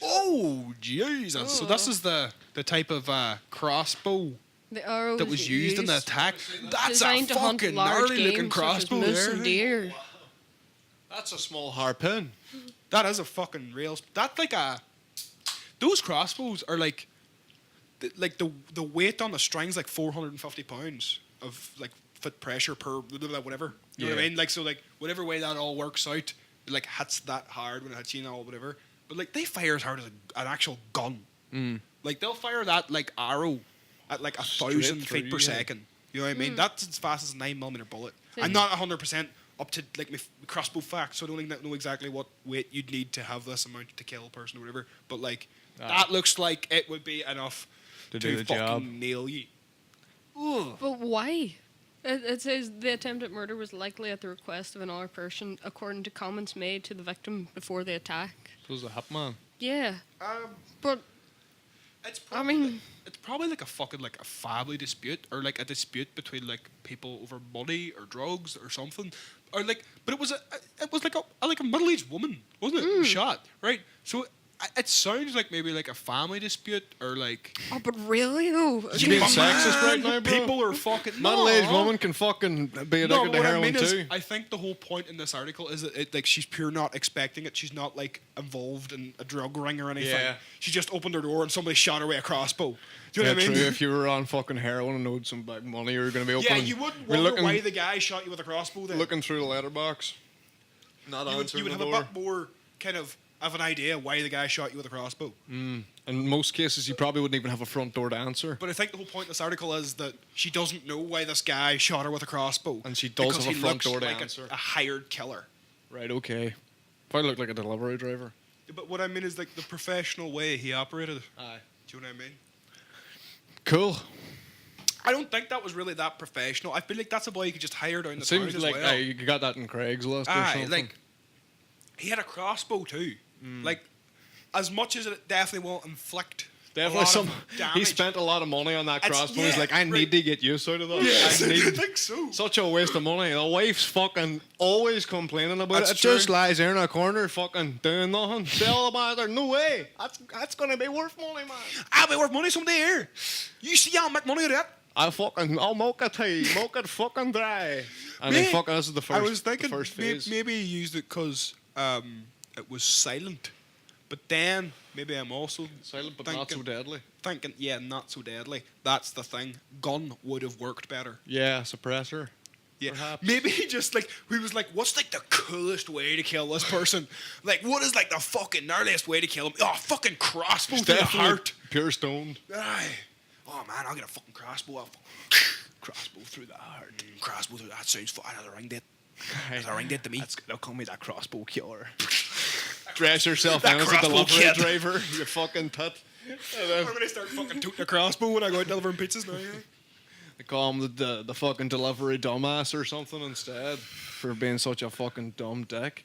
oh Jesus! So this is the type of crossbow The arrow that was used in the attack. That's a designed to hunt fucking large gnarly looking game such as crossbow moose there. and hey. deer. That's a small harpoon. That is a fucking real. That's like a. Those crossbows are like the weight on the string's like 450 pounds of like foot pressure per blah, blah, blah, whatever. You know what I Yeah. mean? Like so like whatever way that all works out, it like hits that hard when it hits you and all whatever. But like they fire as hard as an actual gun. Like they'll fire that like arrow at like 1,000 through feet per you. second. You know what I mean? That's as fast as a 9mm bullet. So- I'm not 100% up to like my crossbow facts, so I don't know exactly what weight you'd need to have this amount to kill a person or whatever. But like that looks like it would be enough To to do the fucking job. nail you. Ugh. But why? It says the attempted murder was likely at the request of another person, according to comments made to the victim before the attack. This was a hitman. Yeah, Um, but it's I probably, mean, it's probably like a fucking like a family dispute or like a dispute between like people over money or drugs or something, or like. But it was like a middle-aged woman, wasn't it? Who was shot, right? So it sounds like maybe like a family dispute or like. oh, but really though? You being But sexist man, right now, bro? People are fucking Middle-aged no. woman can fucking be No, addicted but to what I heroin mean is, too. I think the whole point in this article is that it, like she's pure not expecting it. She's not like involved in a drug ring or anything. Yeah. She just opened her door and somebody shot her with a crossbow. Do you Yeah, know what I mean? true. If you were on fucking heroin and owed some back money, you were going to be Yeah, opening. you wouldn't we're wonder looking, why the guy shot you with a crossbow. Then looking through the letterbox. Not you would answering have the a door. bit more kind of an idea why the guy shot you with a crossbow. In most cases, you probably wouldn't even have a front door to answer. But I think the whole point of this article is that she doesn't know why this guy shot her with a crossbow. And she does because have a he front looks door to like answer. a hired killer. Right, okay. Probably look like a delivery driver. But what I mean is like the professional way he operated. Aye. Do you know what I mean? Cool. I don't think that was really that professional. I feel like that's a boy you could just hire down the It town seems as like well. you got that in Craigslist or Aye, something. like he had a crossbow too. Like as much as it definitely will inflict Definitely a lot of he damage. spent a lot of money on that It's- crossbow. He's yeah, like, I right. need to get use out of that. Yes, I I need think so. such a waste of money. The wife's fucking always complaining about That's it. It just true. lies there in a corner fucking doing nothing. Sell about it. No way. That's gonna be worth money, man. I'll be worth money someday here. You see I'll make money out of that. I'll milk it tea, milk it fucking dry. And Mate, then fucking this is the first. I was thinking the first phase. maybe he used it because it was silent. But then maybe I'm also Silent but not so deadly. thinking, yeah, not so deadly. That's the thing. Gun would have worked better. Yeah, suppressor. Yeah. Perhaps. Maybe he just he was like, what's like the coolest way to kill this person? Like, what is like the fucking gnarliest way to kill him? Oh, fucking crossbow through the Definitely heart. pure stoned. Aye. Oh man, I'll get a fucking crossbow. Crossbow through the heart. Crossbow through that sounds fun. Another ring date. Another ring date to me. They'll call me that crossbow killer. Dress yourself That in as a crossbow delivery kid. driver, you fucking tit. I'm gonna start fucking tooting a crossbow when I go out delivering pizzas now. Yeah. They call him the fucking delivery dumbass or something instead for being such a fucking dumb dick.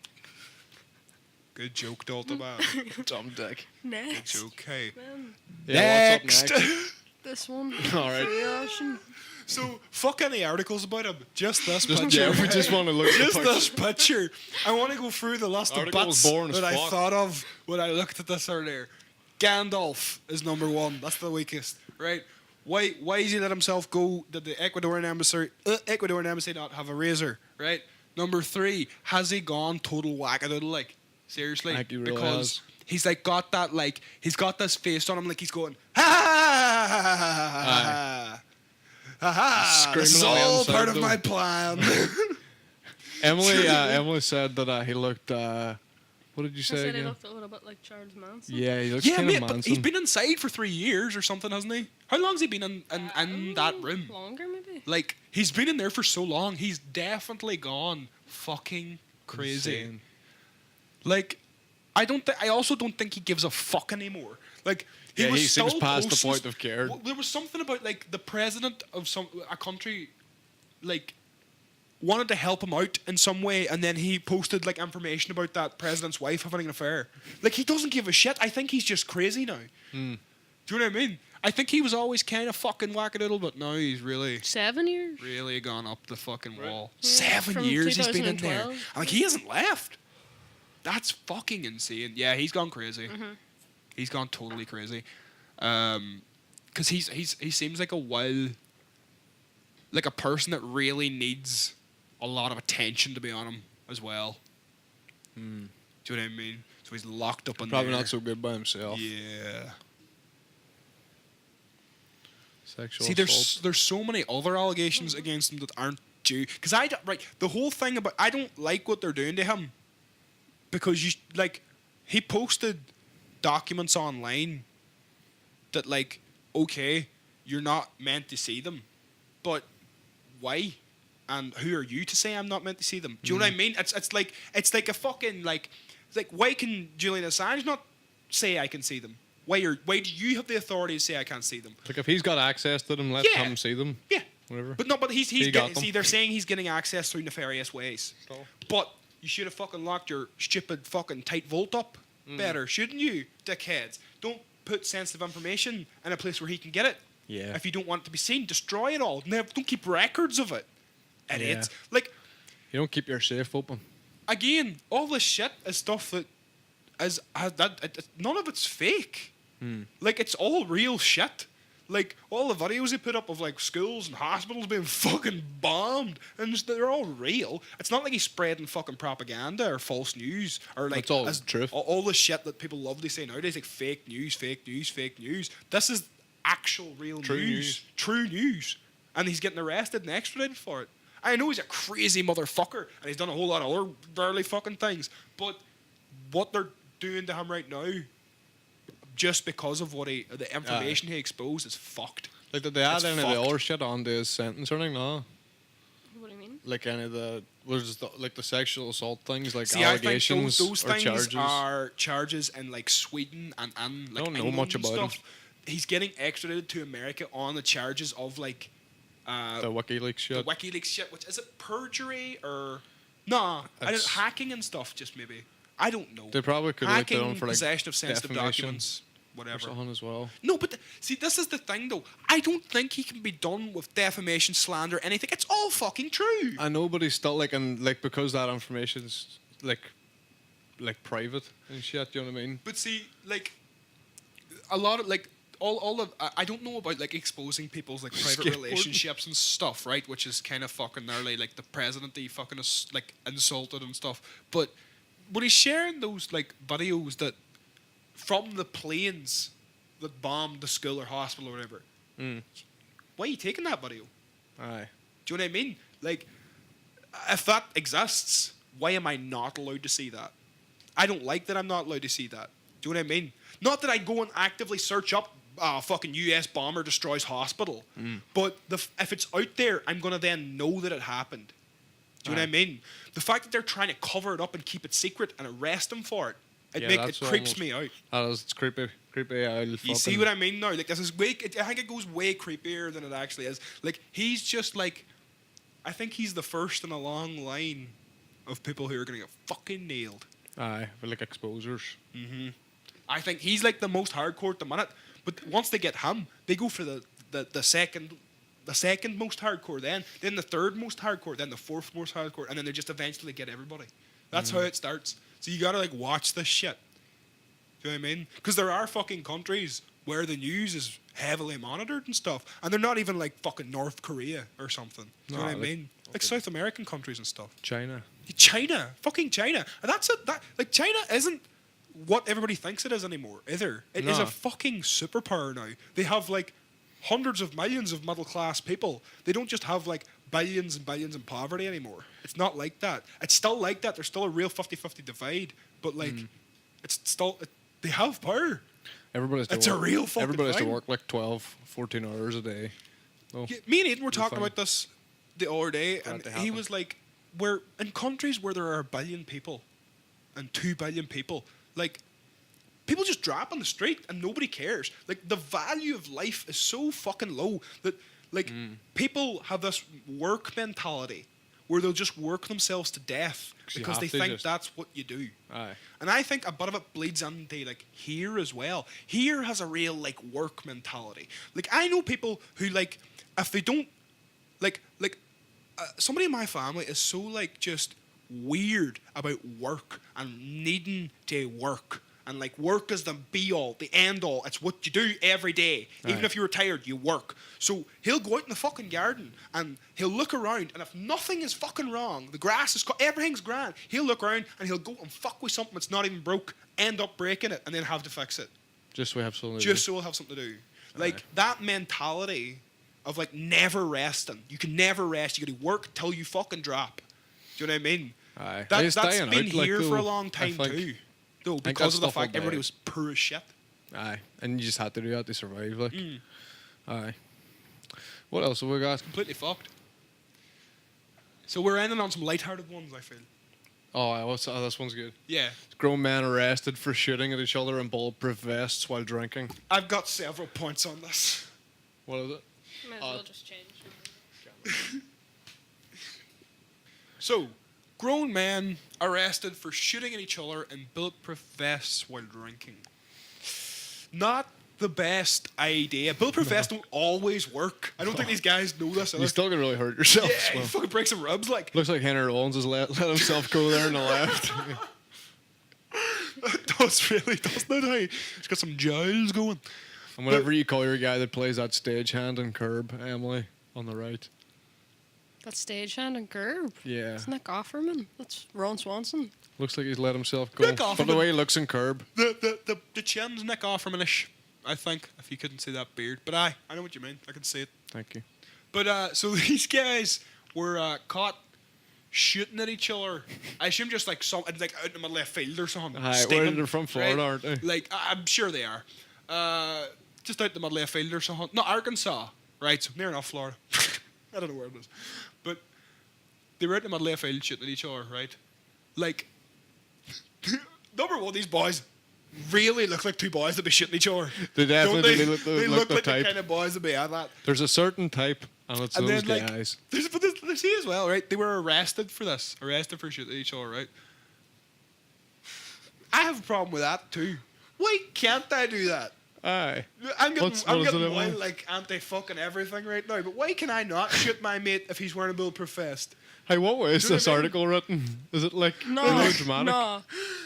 Good joke, Dualta man. Dumb dick. Next. Joke. Hey. Yeah, what's up next? This one. All right. Free Ocean. So fuck any articles about him. Just this Just, picture. yeah, we just want to look at Just the this picture. picture. I want to go through the list of Article was bits boring as that I fuck. thought of when I looked at this earlier. Gandalf is number one. That's the weakest, right? Why does he let himself go? Did the Ecuadorian embassy not have a razor, right? Number 3, has he gone total wackadoodle? Like, seriously? I think he really because has. he's like got that, like, he's got this face on him, like he's going, ha ha ha ha ha ha ha ha. This is Screaming on the all inside part of though. my plan. Emily said that he looked. What did you I say said he again? looked a little bit like Charles Manson. Yeah, he looks Yeah, kind mate, of but Manson. he's been inside for 3 years or something, hasn't he? How long's he been in that room? Longer, maybe. Like, he's been in there for so long, he's definitely gone fucking crazy. Insane. Like, I also don't think he gives a fuck anymore. Like, Yeah, was he seems still past the posting- point of care. Well, there was something about, like, the president of a country, like, wanted to help him out in some way, and then he posted like information about that president's wife having an affair. Like, he doesn't give a shit. I think he's just crazy now. Do you know what I mean? I think he was always kind of fucking wackadoodle, but now he's really 7 years. really gone up the fucking wall. Yeah, 7 from years he's been in there. 2012. I'm like, he hasn't left. That's fucking insane. Yeah, he's gone crazy. He's gone totally crazy. Because he seems like like a person that really needs a lot of attention to be on him as well. Do you know what I mean? So he's locked up in Probably there. not so good by himself. Yeah. Sexual See, assault. there's so many other allegations against him that aren't due. Because the whole thing about, I don't like what they're doing to him. Because he posted documents online that, like, okay, you're not meant to see them, but why? And who are you to say I'm not meant to see them? Do you know what I mean? It's like a fucking like why can Julian Assange not say I can see them? Why do you have the authority to say I can't see them? Like if he's got access to them, let Yeah. him see them. Yeah. Whatever. But he's He got getting, them. see, they're saying he's getting access through nefarious ways. So? But you should have fucking locked your stupid fucking tight vault up better, shouldn't you, dickheads? Don't put sensitive information in a place where he can get it. Yeah. If you don't want it to be seen, destroy it all. Don't keep records of it. Idiots. Yeah. Like, You don't keep your safe open. again, all this shit is stuff that none of it's fake. Like, it's all real shit. Like, all the videos they put up of, like, schools and hospitals being fucking bombed, and they're all real. It's not like he's spreading fucking propaganda or false news or, like, It's all truth. all the shit that people love to say nowadays, like fake news, fake news, fake news. This is actual real True news. news. True news. And he's getting arrested and extradited for it. I know he's a crazy motherfucker, and he's done a whole lot of other barely fucking things, but what they're doing to him right now, just because of the information he exposed, is fucked. Like did they add It's any of the fucked. other shit onto his sentence or anything? No. What do you mean? Like any of the like the sexual assault things, like See, I think allegations those or things charges. are charges in like Sweden and like don't know England much and about stuff. He's getting extradited to America on the charges of like The WikiLeaks shit. the WikiLeaks shit, which is it perjury or nah? Hacking and stuff, just maybe. I don't know. They probably could have looked hacking, down for like possession of sensitive defamation documents, or whatever. something as well. No, but see, this is the thing though. I don't think he can be done with defamation, slander, anything. It's all fucking true. I know, but he's still like, and like because that information's like private and shit. You know what I mean? But see, like a lot of like all of I don't know about like exposing people's like private Skateboarding. relationships and stuff, right? Which is kind of fucking gnarly. Like the president, he fucking like insulted and stuff. But when he's sharing those like videos that from the planes that bombed the school or hospital or whatever, why are you taking that video? Aye. Do you know what I mean? Like, if that exists, why am I not allowed to see that? I don't like that I'm not allowed to see that. Do you know what I mean? Not that I go and actively search up fucking US bomber destroys hospital, but if it's out there, I'm going to then know that it happened. Do you know what I mean? The fact that they're trying to cover it up and keep it secret and arrest him for it, it creeps me out. It's creepy. You see what I mean now? Like, this is way. I think it goes way creepier than it actually is. Like, he's just like, I think he's the first in a long line of people who are going to get fucking nailed. Aye, for like exposers. I think he's like the most hardcore at the minute. But once they get him, they go for the second most hardcore, then the third most hardcore, then the fourth most hardcore, and then they just eventually get everybody. That's how it starts. So you gotta like watch this shit. Do you know what I mean? Because there are fucking countries where the news is heavily monitored and stuff, and they're not even like fucking North Korea or something. Do you know what I mean? Like South American countries and stuff. China, fucking China, and that's it. That like China isn't what everybody thinks it is anymore either. It is a fucking superpower now. They have like hundreds of millions of middle class people. They don't just have like billions and billions in poverty anymore. It's not like that. It's still like that. There's still a real 50-50 divide, but like it's still they have power. It's a real fucking Everybody has to thing. work like 12, 14 hours a day. Oh, Yeah, me and Aidan were talking fine. about this the other day, Glad and to he happen. was like, "We're in countries where there are 1 billion people and 2 billion people, like." People just drop on the street and nobody cares. Like, the value of life is so fucking low that, like, people have this work mentality where they'll just work themselves to death You because have they to think just- that's what you do. aye. And I think a bit of it bleeds into, like, here as well. Here has a real, like, work mentality. Like, I know people who, like, if they don't, somebody in my family is so, like, just weird about work and needing to work. And like work is the be all, the end all. It's what you do every day. Even Aye. if you're tired, you work. So he'll go out in the fucking garden and he'll look around, and if nothing is fucking wrong, the grass is everything's grand. He'll look around and he'll go and fuck with something that's not even broke, end up breaking it, and then have to fix it. Just so we have something to Just do. so we'll have something to do. Like Aye. that mentality of like never resting. You can never rest. You got to work till you fucking drop. Do you know what I mean? Aye. That's It's dying been out, like, here for a though, long I time think. too. Though, think because that of the stuff will fact everybody die. was poor as shit. Aye. And you just had to do that to survive, like. Aye. What else have we got? Completely fucked. So we're ending on some lighthearted ones, I feel. This one's good. Yeah. Grown men arrested for shooting at each other in bulletproof vests while drinking. I've got several points on this. What is it? Might as well just change. So, grown men arrested for shooting at each other in bulletproof vests while drinking. Not the best idea. Bulletproof vests don't always work. I don't think these guys know this. You still can really hurt yourself. yeah, as you well. fucking break some ribs like. Looks like Henry Rollins has let himself go there on the left. It does really, doesn't it? Hey? It's got some jowls going. And whatever you call your guy that plays that stagehand in Curb, Emily, on the right. That's stagehand and Curb. Yeah. It's Nick Offerman. That's Ron Swanson. Looks like he's let himself go. Nick But the Offerman. way he looks in Curb. The chin's Nick Offerman-ish, I think, if you couldn't see that beard. But I know what you mean. I can see it. Thank you. But so these guys were caught shooting at each other. I assume just like out in the middle of field or something. Aye, steaming, they're from Florida, right? aren't they? Like I'm sure they are. Just out in the middle of field or something. No, Arkansas, right? So near enough Florida. I don't know where it is, but they were out in the middle of field shooting at each other, right? Like number one, these boys really look like two boys that be shooting each other. They Don't definitely they? look They the look like type. the kind of boys that be at that. There's a certain type, and it's And those then, like, guys. there's see as well, right? They were arrested for this. Arrested for shooting each other, right? I have a problem with that too. Why can't I do that? Aye. I'm What getting is it, wild, Emma? like anti-fucking everything right now. But why can I not shoot my mate if he's wearing a bulletproof vest? Hey, what way is Do you know this what I mean? article written? Is it like No, really dramatic? no,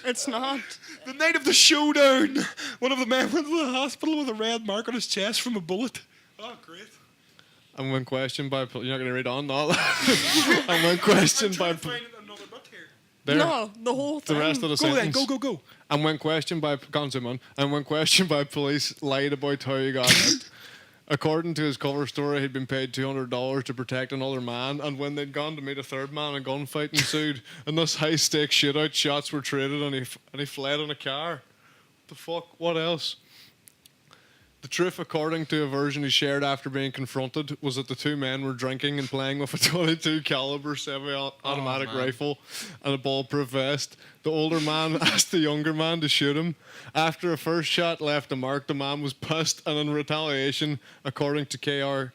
it's not. The night of the showdown, one of the men went to the hospital with a red mark on his chest from a bullet. Oh, great. And when questioned by you're not going to read on all that. And when questioned by I'm trying to find another bit here. there, No, the whole the thing. rest of the Go then, sentence. go. And when questioned by and when questioned by police, lied about how he got it. According to his cover story, he'd been paid $200 to protect another man, and when they'd gone to meet a third man, a gunfight ensued, and thus high-stakes shootout shots were traded, and he fled in a car. The fuck? What else? The truth, according to a version he shared after being confronted, was that the two men were drinking and playing with a 22 caliber semi-automatic man. rifle and a bulletproof vest. The older man asked the younger man to shoot him. After a first shot left a mark, the man was pissed, and in retaliation, according to KARK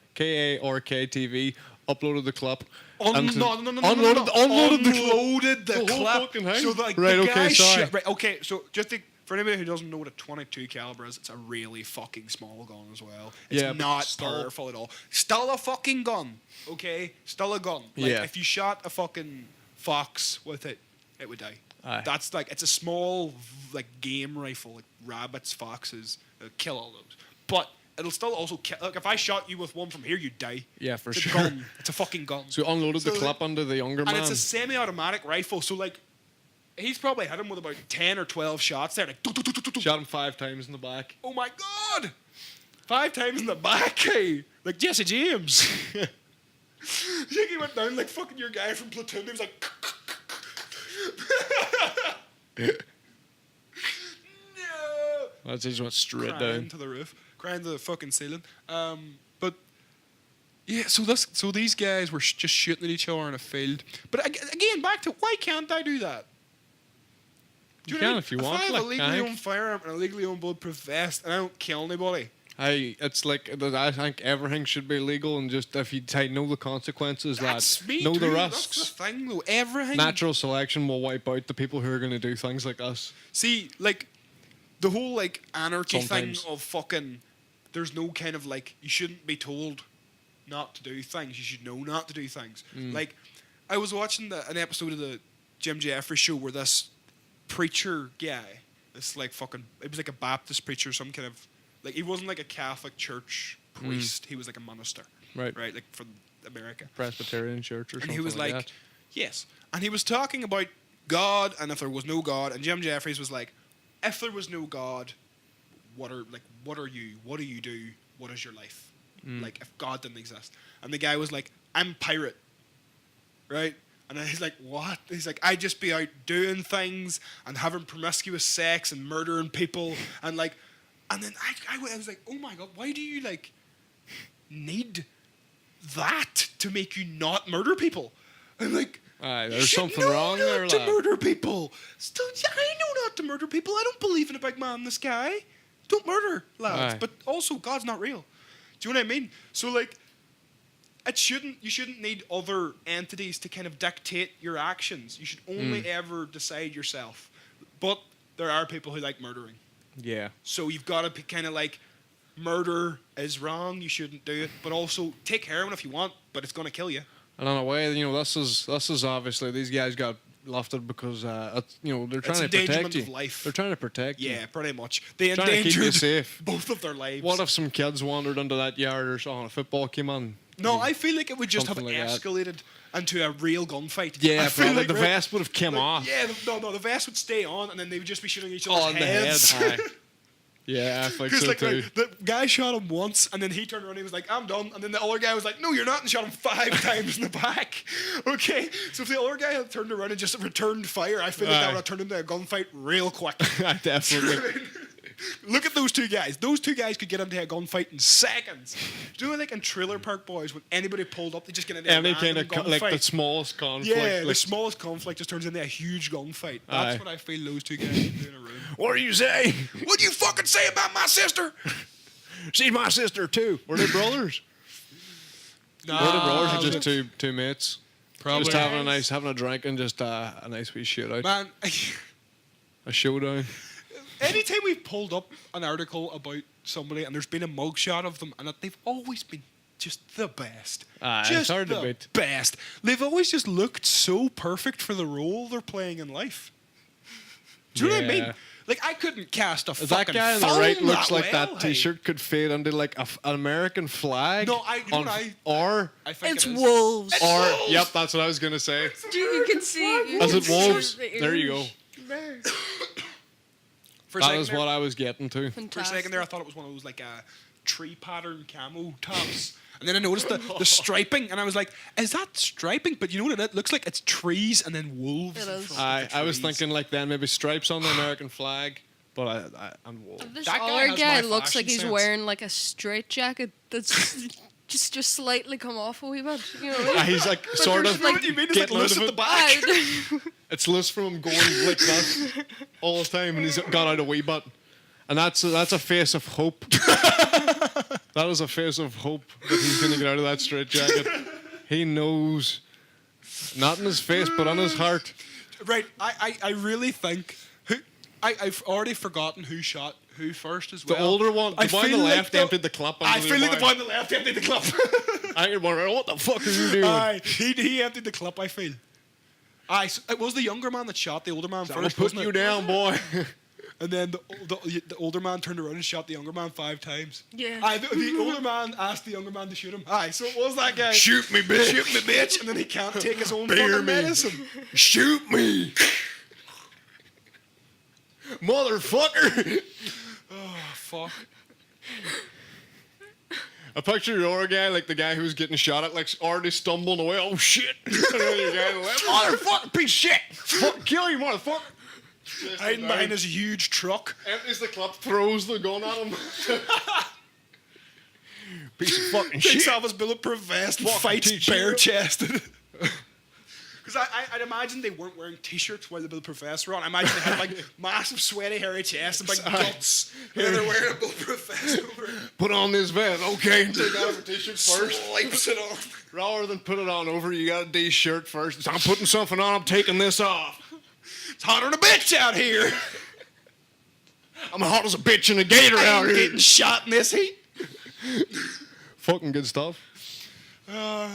TV, uploaded the clip. Unloaded the whole clip. fucking thing. So like Right, the okay, guy sorry. right, okay, so just for anybody who doesn't know what a 22 caliber is, it's a really fucking small gun as well. It's Yeah, but not still. powerful at all. Still a fucking gun, okay? Still a gun. Like Yeah. if you shot a fucking fox with it, it would die. Aye. That's like it's a small like game rifle, like rabbits, foxes, it'll kill all those. But it'll still also kill. Like if I shot you with one from here, you'd die. Yeah, for it's sure. a gun. It's a fucking gun. So he unloaded the So, clip onto the younger and man. it's a semi-automatic rifle, so like he's probably hit him with about 10 or 12 shots there. Like, Shot him 5 times in the back. oh my god! 5 times in the back, hey! Like Jesse James. You think he went down like fucking your guy from Platoon? He was like, no! That just went straight Crying down. to the roof, crying to the fucking ceiling. But yeah, so these guys were just shooting at each other in a field. But again, back to why can't I do that? Do You know what I can mean? if you want, I have like, a legally Hank. owned firearm and a legally owned bulletproof vest, and I don't kill anybody. Hey, it's like I think everything should be legal, and just if you know the consequences, That's me know too. the That's risks. the thing, though. Everything. Natural selection will wipe out the people who are going to do things like us. See, like the whole like anarchy Sometimes. thing of fucking. There's no kind of like you shouldn't be told not to do things. You should know not to do things. Like I was watching an episode of the Jim Jeffries show where this preacher guy, this like fucking, it was like a Baptist preacher, some kind of like he wasn't like a Catholic church priest. He was like a minister, Right. Right, like from America. Presbyterian church or And something he was like, that. yes. And he was talking about God and if there was no God. And Jim Jeffries was like, if there was no God, what are you? What do you do? What is your life? Like if God didn't exist. And the guy was like, I'm pirate. Right? And then he's like, what? He's like, I'd just be out doing things and having promiscuous sex and murdering people and like, and then I was like, oh my God, why do you like need that to make you not murder people? I'm like, Aye, you there's should something know wrong not there, to lad. murder people. Still, I know not to murder people. I don't believe in a big man in the sky. Don't murder, lads. Aye. But also, God's not real. Do you know what I mean? So like, you shouldn't need other entities to kind of dictate your actions. You should only ever decide yourself. But there are people who like murdering. Yeah. So you've got to kind of like, murder is wrong. You shouldn't do it. But also, take heroin if you want, but it's going to kill you. And in a way, this is obviously these guys got lofted because they're trying to protect endangerment you. of life. They're trying to protect you. Yeah, pretty much. They Trying to keep you endangered safe. both of their lives. What if some kids wandered into that yard or something? A football came on. No, I feel like it would just have Something like that. escalated into a real gunfight. Yeah, I feel probably. The right? vest would have come Like, off. Yeah, the vest would stay on, and then they would just be shooting each other's Oh, in the head. heads. Aye. Yeah, I think Because so like too. the guy shot him once, and then he turned around and he was like, "I'm done." And then the other guy was like, "No, you're not," and shot him 5 times in the back. Okay, so if the other guy had turned around and just returned fire, I feel like that Aye. would have turned into a gunfight real quick. Definitely. Look at those two guys. Those two guys could get into a gunfight in seconds. Do you know, like in Trailer Park Boys, when anybody pulled up, they just get into Any a kind random of like gunfight? the smallest conflict. Yeah, the like, smallest conflict just turns into a huge gunfight. That's Aye. what I feel those two guys can do in a room. what do you say? What do you fucking say about my sister? She's my sister too. Were they brothers? No, Were they brothers or just two mates? probably. Just having a drink and just a nice wee shootout. Man, A showdown. anytime we've pulled up an article about somebody and there's been a mugshot of them and that they've always been just the best. Aye, just it's hard to the beat. best. They've always just looked so perfect for the role they're playing in life. Do you know what I mean? Yeah. Like, I couldn't cast a That fucking guy on the film right looks like well, that hey. T-shirt could fade into like an American flag. No, you know what or I think It's it is. wolves. It's or wolves. yep, that's what I was gonna say. You can see. You As can it see wolves, the there you go. ears. There. For a That second is there- what I was getting to. For a second there, I thought it was one of those like tree pattern camo tops. And then I noticed the striping, and I was like, "Is that striping?" But you know what it looks like? It's trees and then wolves. It in is. front of the I was trees. thinking like then maybe stripes on the American flag, but I'm wolf. This That guy other has guy my looks like fashion he's sense. wearing like a straight jacket that's just slightly come off a wee bit. You know what I mean? He's like sort there's of You know what you mean? It's like getting loose out at of the it. back. It's loose from him going like that all the time, and he's got out a wee bit. And that's a face of hope. That is a face of hope that he's going to get out of that straight jacket. He knows, not in his face, but on his heart. Right, I really think I've already forgotten who shot who first as The well. older one, the I boy on the feel like left emptied the clip. I onto feel like the boy boy. on the left emptied the clip. I ain't wondering, what the fuck are you doing? Aye, he emptied the clip. I feel. Aye, so it was the younger man that shot the older man I'm first. putting wasn't you it? down, boy. And then the older man turned around and shot the younger man 5 times. Yeah. Aye, the older man asked the younger man to shoot him. Aye, so it was that guy. Shoot me, bitch. Shoot me, bitch. And then he can't take his own Bear fucking me. medicine. Shoot me. Motherfucker. Oh, fuck. I picture the other guy, like the guy who's getting shot at, like already stumbling away. Oh shit! And then the guy on the left, motherfucker, piece of shit! Fuck, kill you, motherfucker! Hiding behind his huge truck. Empties the clip, throws the gun at him. Piece of fucking Takes shit. off his bulletproof vest and Fucking fights t-shirt. bare chested. Because I'd imagine they weren't wearing t-shirts while the bulletproof vests were on. I imagine they had like massive sweaty hairy chests and big guts. And then they're wearing a bulletproof vest over it. Put on this vest, okay? Take out a t-shirt first. Swipes it on. Rather than put it on over, you got a D-shirt first. I'm putting something on, I'm taking this off. It's hotter than a bitch out here. I'm hot as a bitch in a gator I out ain't here. getting shot in this heat. Fucking good stuff.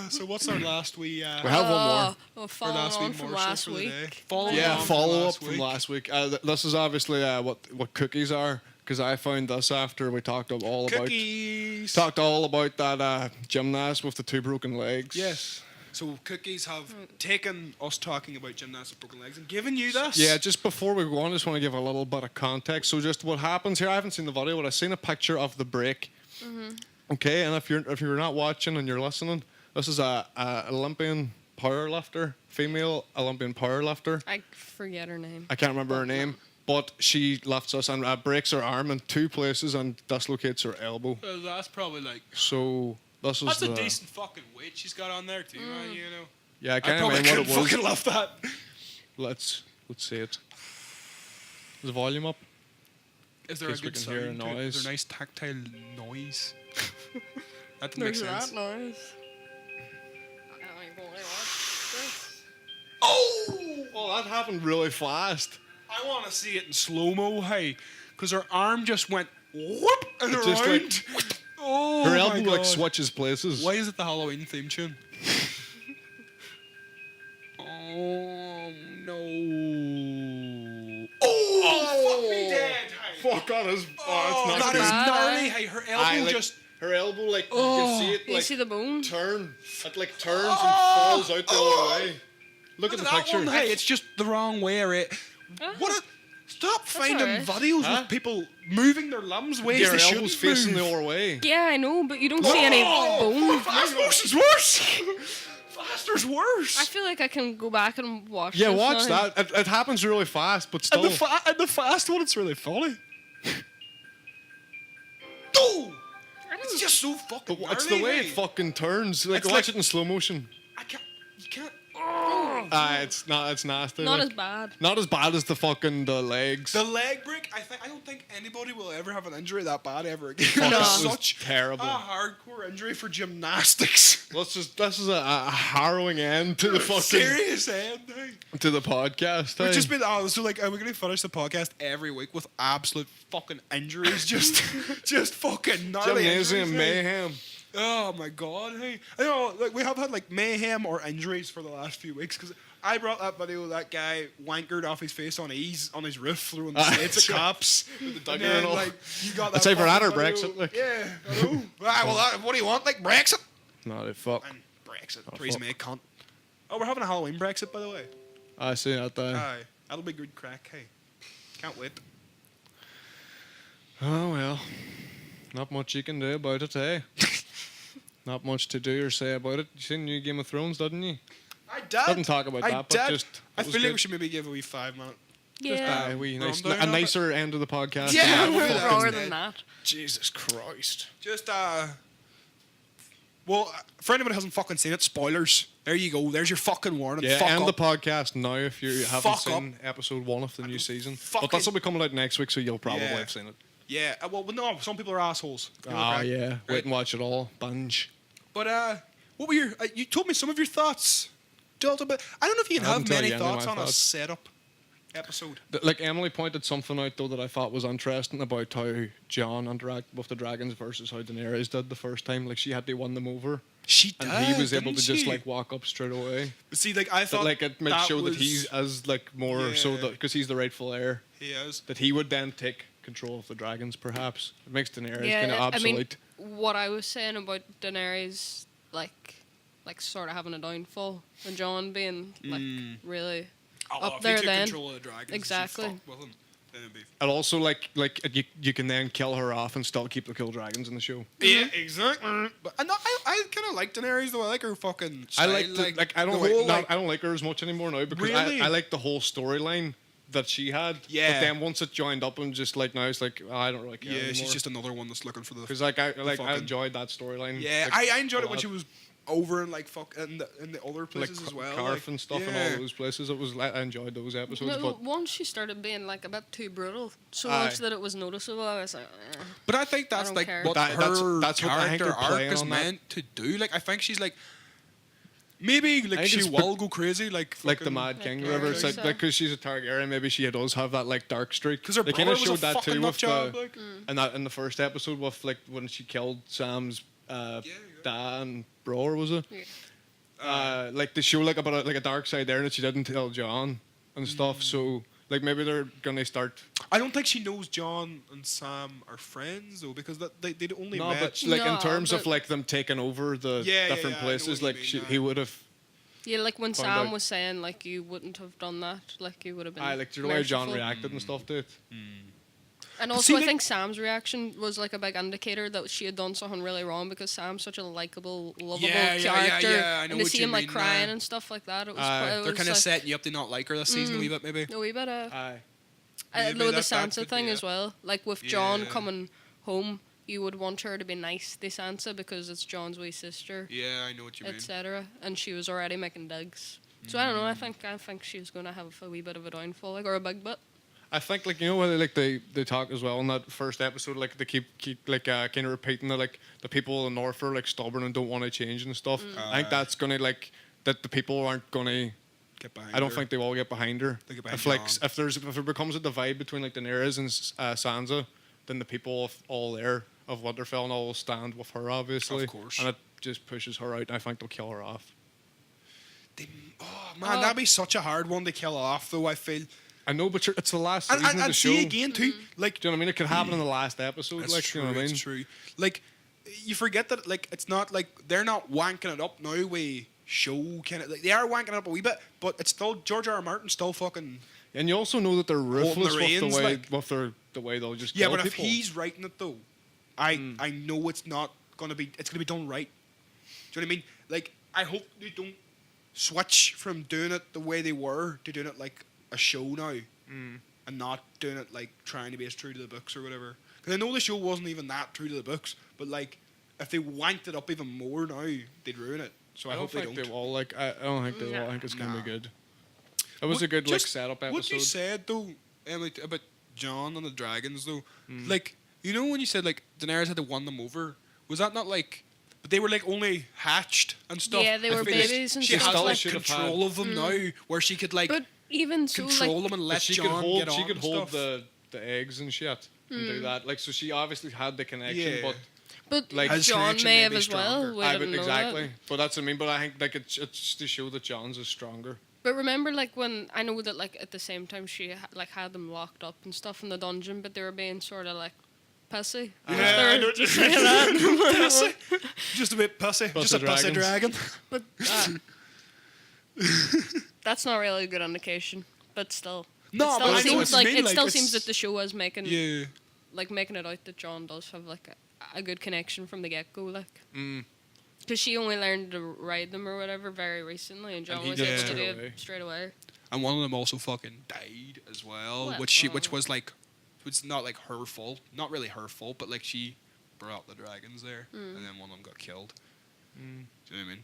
So what's our last wee... We have one more. Well, our following last on wee from morsel last for the day. week. Follow Yeah, on from follow up last from week. last week. This is obviously what cookies are, because I found this after we talked all Cookies. about that gymnast with the 2 broken legs. Yes. So cookies have taken us talking about gymnasts with broken legs and given you this. Yeah, just before we go on, I just want to give a little bit of context. So just what happens here, I haven't seen the video, but I've seen a picture of the break. Okay, and if you're not watching and you're listening, this is a Olympian powerlifter, female Olympian powerlifter. I forget her name. I can't remember her name, but she lifts us and breaks her arm in 2 places and dislocates her elbow. That's probably like... So this was That's the, a decent fucking weight she's got on there too, man, you know. Yeah, I I can't probably remember couldn't what it fucking was. love that. Let's see it. Is the volume up? Is there a Guess we good can sound? hear a to it? Is noise. there nice tactile noise? That didn't make There's sense. that noise. Oh, that happened really fast. I want to see it in slow mo, hey, because her arm just went whoop and It just around. Oh Her my elbow God. like switches places. Why is it the Halloween theme tune? Oh no! Oh, fuck me dead! Hey. Fuck, that is. Oh, it's not that is good. gnarly. Hey, her elbow Aye, like, just. her elbow, like you Oh. can see it, You like see the bone? turn. It like turns Oh. and falls out the other way. Look at the that picture. one, hey, it's just the wrong way, right? What a. Stop finding alright. videos Huh? with people moving their limbs ways Yeah, they her shouldn't elbow's facing move. the other way. Yeah, I know, but you don't see any bone. Fast motion's worse. Faster's worse. I feel like I can go back and watch. Yeah, this watch now. that. It happens really fast, but still. And the fast one, it's really funny. No! It's just so fucking But it's the way gnarly, it fucking turns. Like, It's watch like- it in slow motion. You can't. It's nasty. Not like. as bad. Not as bad as the legs. The leg break, I don't think anybody will ever have an injury that bad ever again. Fuck, It's that was such terrible. a hardcore injury for gymnastics. This is a harrowing end to the fucking Serious ending. to the podcast. We've eh? just been so like we're gonna finish the podcast every week with absolute fucking injuries, just fucking gnarly gymnasium injuries, hey. mayhem. Oh my god, hey! I know, like we have had like mayhem or injuries for the last few weeks because I brought that video of that guy wankered off his face on his roof throwing the slates at cops. With the And dugger and then, all. like, you got that. It's either that or fucking Brexit, video. like. Yeah, I know. What do you want? Like Brexit? No, they fuck. And Brexit. Oh, Theresa fuck. May cunt. Oh, we're having a Halloween Brexit, by the way. I see that there. Aye, that'll be good crack. Hey, can't wait. Oh well, not much you can do about it, eh? Not much to do or say about it. You seen new Game of Thrones, didn't you? I did. Didn't talk about I that, did. but just I it was feel like good. we should maybe give a wee 5 minute. Yeah. rundown A of it. nicer end of the podcast. Yeah, than we'll that do fucking- that. Rawer than that. Jesus Christ. Just well, for anyone who hasn't fucking seen it, spoilers. There you go. There's your fucking warning. Yeah, Fuck end the up. podcast now if you haven't Fuck seen episode 1 of the new season. But fucking- that's will be coming out next week, so you'll probably Yeah. have seen it. Yeah. Well, no. Some people are assholes. Give it a Oh crack. yeah, Right. wait and watch it all. Binge. But what were your? You told me some of your thoughts, Delta. But I don't know if you can I have haven't told many you any of thoughts my on a thoughts. setup episode. Like Emily pointed something out though that I thought was interesting about how Jon interacted with the dragons versus how Daenerys did the first time. Like she had to win them over, She did. and he was able to didn't just she? like walk up straight away. But see, like I That thought, like it might show was, that he's as like more so Yeah. that because he's the rightful heir, He is. that he would then take control of the dragons. Perhaps it makes Daenerys kind of Yeah, I mean, obsolete. what I was saying about Daenerys, like sort of having a downfall, and Jon being like really Oh, up if there he took then. control of the dragons, Exactly. And she fucked with him, then it'd be. And also like you can then kill her off and still keep the kill dragons in the show. Yeah, exactly. But I kind of like Daenerys though. I like her fucking. I Style. like I don't the like whole, not, I don't like her as much anymore now because Really? I like the whole storyline that she had. Yeah. But then once it joined up and just like now it's like I don't really care Yeah, anymore. she's just another one that's looking for the. because like I fucking- enjoyed that storyline. Yeah, like, I enjoyed a it when lot. she was over in like in the other like places as well. Carf like, and stuff and yeah. all those places. It was like I enjoyed those episodes, No, but once she started being like a bit too brutal, so Aye. much that it was noticeable, I was like, But I think that's don't like care. what But her that's what I think character they're arc playing is on that. meant to do. Like I think she's like maybe like I think she it's will go crazy like like the fucking- Mad King, Like or whatever. It's like Larissa. because she's a Targaryen, maybe she does have that like dark streak. Because her they brother kinda was a showed that fucking too nut with job. the Like, and that in the first episode with like when she killed Sam's yeah. dad and brother, was it? yeah. Like they show like about like a dark side there that she didn't tell John and stuff. So like maybe they're gonna start. I don't think she knows John and Sam are friends though because they'd only No, met. but like in No, terms of but- like them taking over the Yeah, different I know places, what you like mean, he would have. Yeah, like when Found Sam out. was saying, like you wouldn't have done that, like you would have been. I like the way John merciful. reacted and stuff to it. And But also, see, I like- think Sam's reaction was like a big indicator that she had done something really wrong because Sam's such a likable, lovable Yeah, character, I know and to what see you him like mean, crying and stuff like that, it was quite. It They're was kind of like, setting you up to not like her this season a wee bit maybe. a wee bit of. Aye. Maybe the that Sansa could be thing it. as well. Like with John Yeah. coming home, you would want her to be nice to Sansa because it's John's wee sister, Yeah, I know what you mean. etc. And she was already making digs. So I don't know. I think she's gonna have a wee bit of a downfall, like or a big bit. I think like you know whether like they talk as well in that first episode, like they keep like kind of repeating that like the people in the north are like stubborn and don't want to change and stuff. I think that's gonna like that the people aren't gonna. Get behind I don't her. think they will get behind her. They get behind if like Jon. if it becomes a divide between like Daenerys and Sansa, then the people of all there of Winterfell and all will stand with her obviously. Of course. And it just pushes her out. And I think they'll kill her off. Oh man, that'd be such a hard one to kill off though. I feel. I know, but it's the last And, season and, of the and show. see again too, like Do you know what I mean? It could happen in the last episode. that's like true. you know what I mean? That's true. Like you forget that like it's not like they're not wanking it up now. We show kind of like they are wanking it up a wee bit, but it's still George R. R. Martin still fucking. And you also know that they're ruthless with reins, the way like- with the way they'll just Yeah, kill but if people. he's writing it though, I know it's not gonna be. It's gonna be done right. Do you know what I mean? Like I hope they don't switch from doing it the way they were to doing it like a show now, and not doing it like trying to be as true to the books or whatever. Because I know the show wasn't even that true to the books, but like if they wanked it up even more now, they'd ruin it. So I hope they think don't. they will. Like, I don't think they will. I think it's gonna Nah. be good. It was a good like setup episode. What you said though, Emily, about John and the dragons though, like you know when you said like Daenerys had to won them over, was that not like? But they were like only hatched and stuff. Yeah, they I were feel like babies and she stuff. has like should have control of them now, where she could like But even so, control like, them and let she John could hold. get on She could and hold stuff. the eggs and shit and do that. Like, so she obviously had the connection, Yeah. but like, his John connection may may have be as well. stronger. We I didn't would know exactly. that. But that's what I mean. But I think like it's to show that John's is stronger. But remember, like when I know that, like at the same time she like had them locked up and stuff in the dungeon, but they were being sort of like pissy. Yeah, I know what you're saying. Pussy. Just a bit pussy. Just a pussy dragon. But that's not really a good indication. But still, No, it but I still know seems what you like mean, it still like, seems it's- that the show is making Yeah. like making it out that John does have like a good connection from the get go, like. Mm. Because she only learned to ride them or whatever very recently, and John he was did able to straight do away. it straight away. And one of them also fucking died as well, Well, which was like, it's not like her fault, not really her fault, but like she brought the dragons there, and then one of them got killed. Do you know what I mean?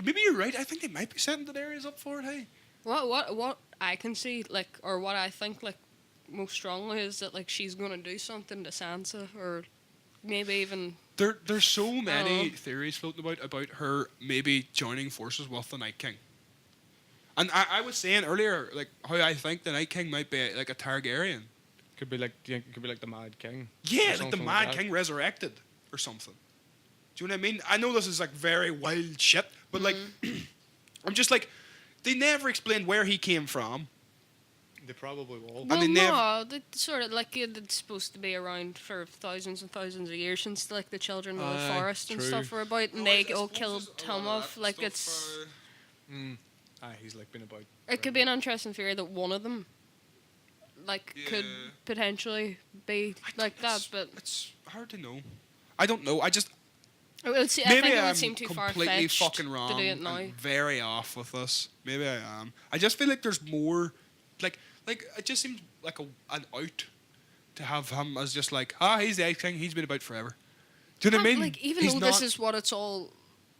Maybe you're right. I think they might be setting the areas up for it. Hey, What I can see, like, or what I think, like, most strongly is that, like, she's gonna do something to Sansa, or maybe even. there's so many Oh. theories floating about her maybe joining forces with the Night King. And I was saying earlier, like how I think the Night King might be like a Targaryen. Could be like the Mad King. Yeah, or like the something Mad that. King resurrected or something. Do you know what I mean? I know this is like very wild shit, but like, I'm just like, they never explained where he came from. They probably will. Well, they no, they sort of like it's supposed to be around for thousands and thousands of years since like the children of the Aye, forest and true. stuff were about, and they all killed him off. Like it's, He's like been about. it could be an interesting theory that one of them, like, could Yeah. potentially be like that, but It's hard to know. I don't know. I just it would I maybe think it I'm would seem too far completely fetched fucking to wrong. do it now. I'm very off with this. Maybe I am. I just feel like there's more. Like it just seems like an out to have him as just like he's the Ice King. He's been about forever. Do you know what I mean? Like, even He's though not- this is what it's all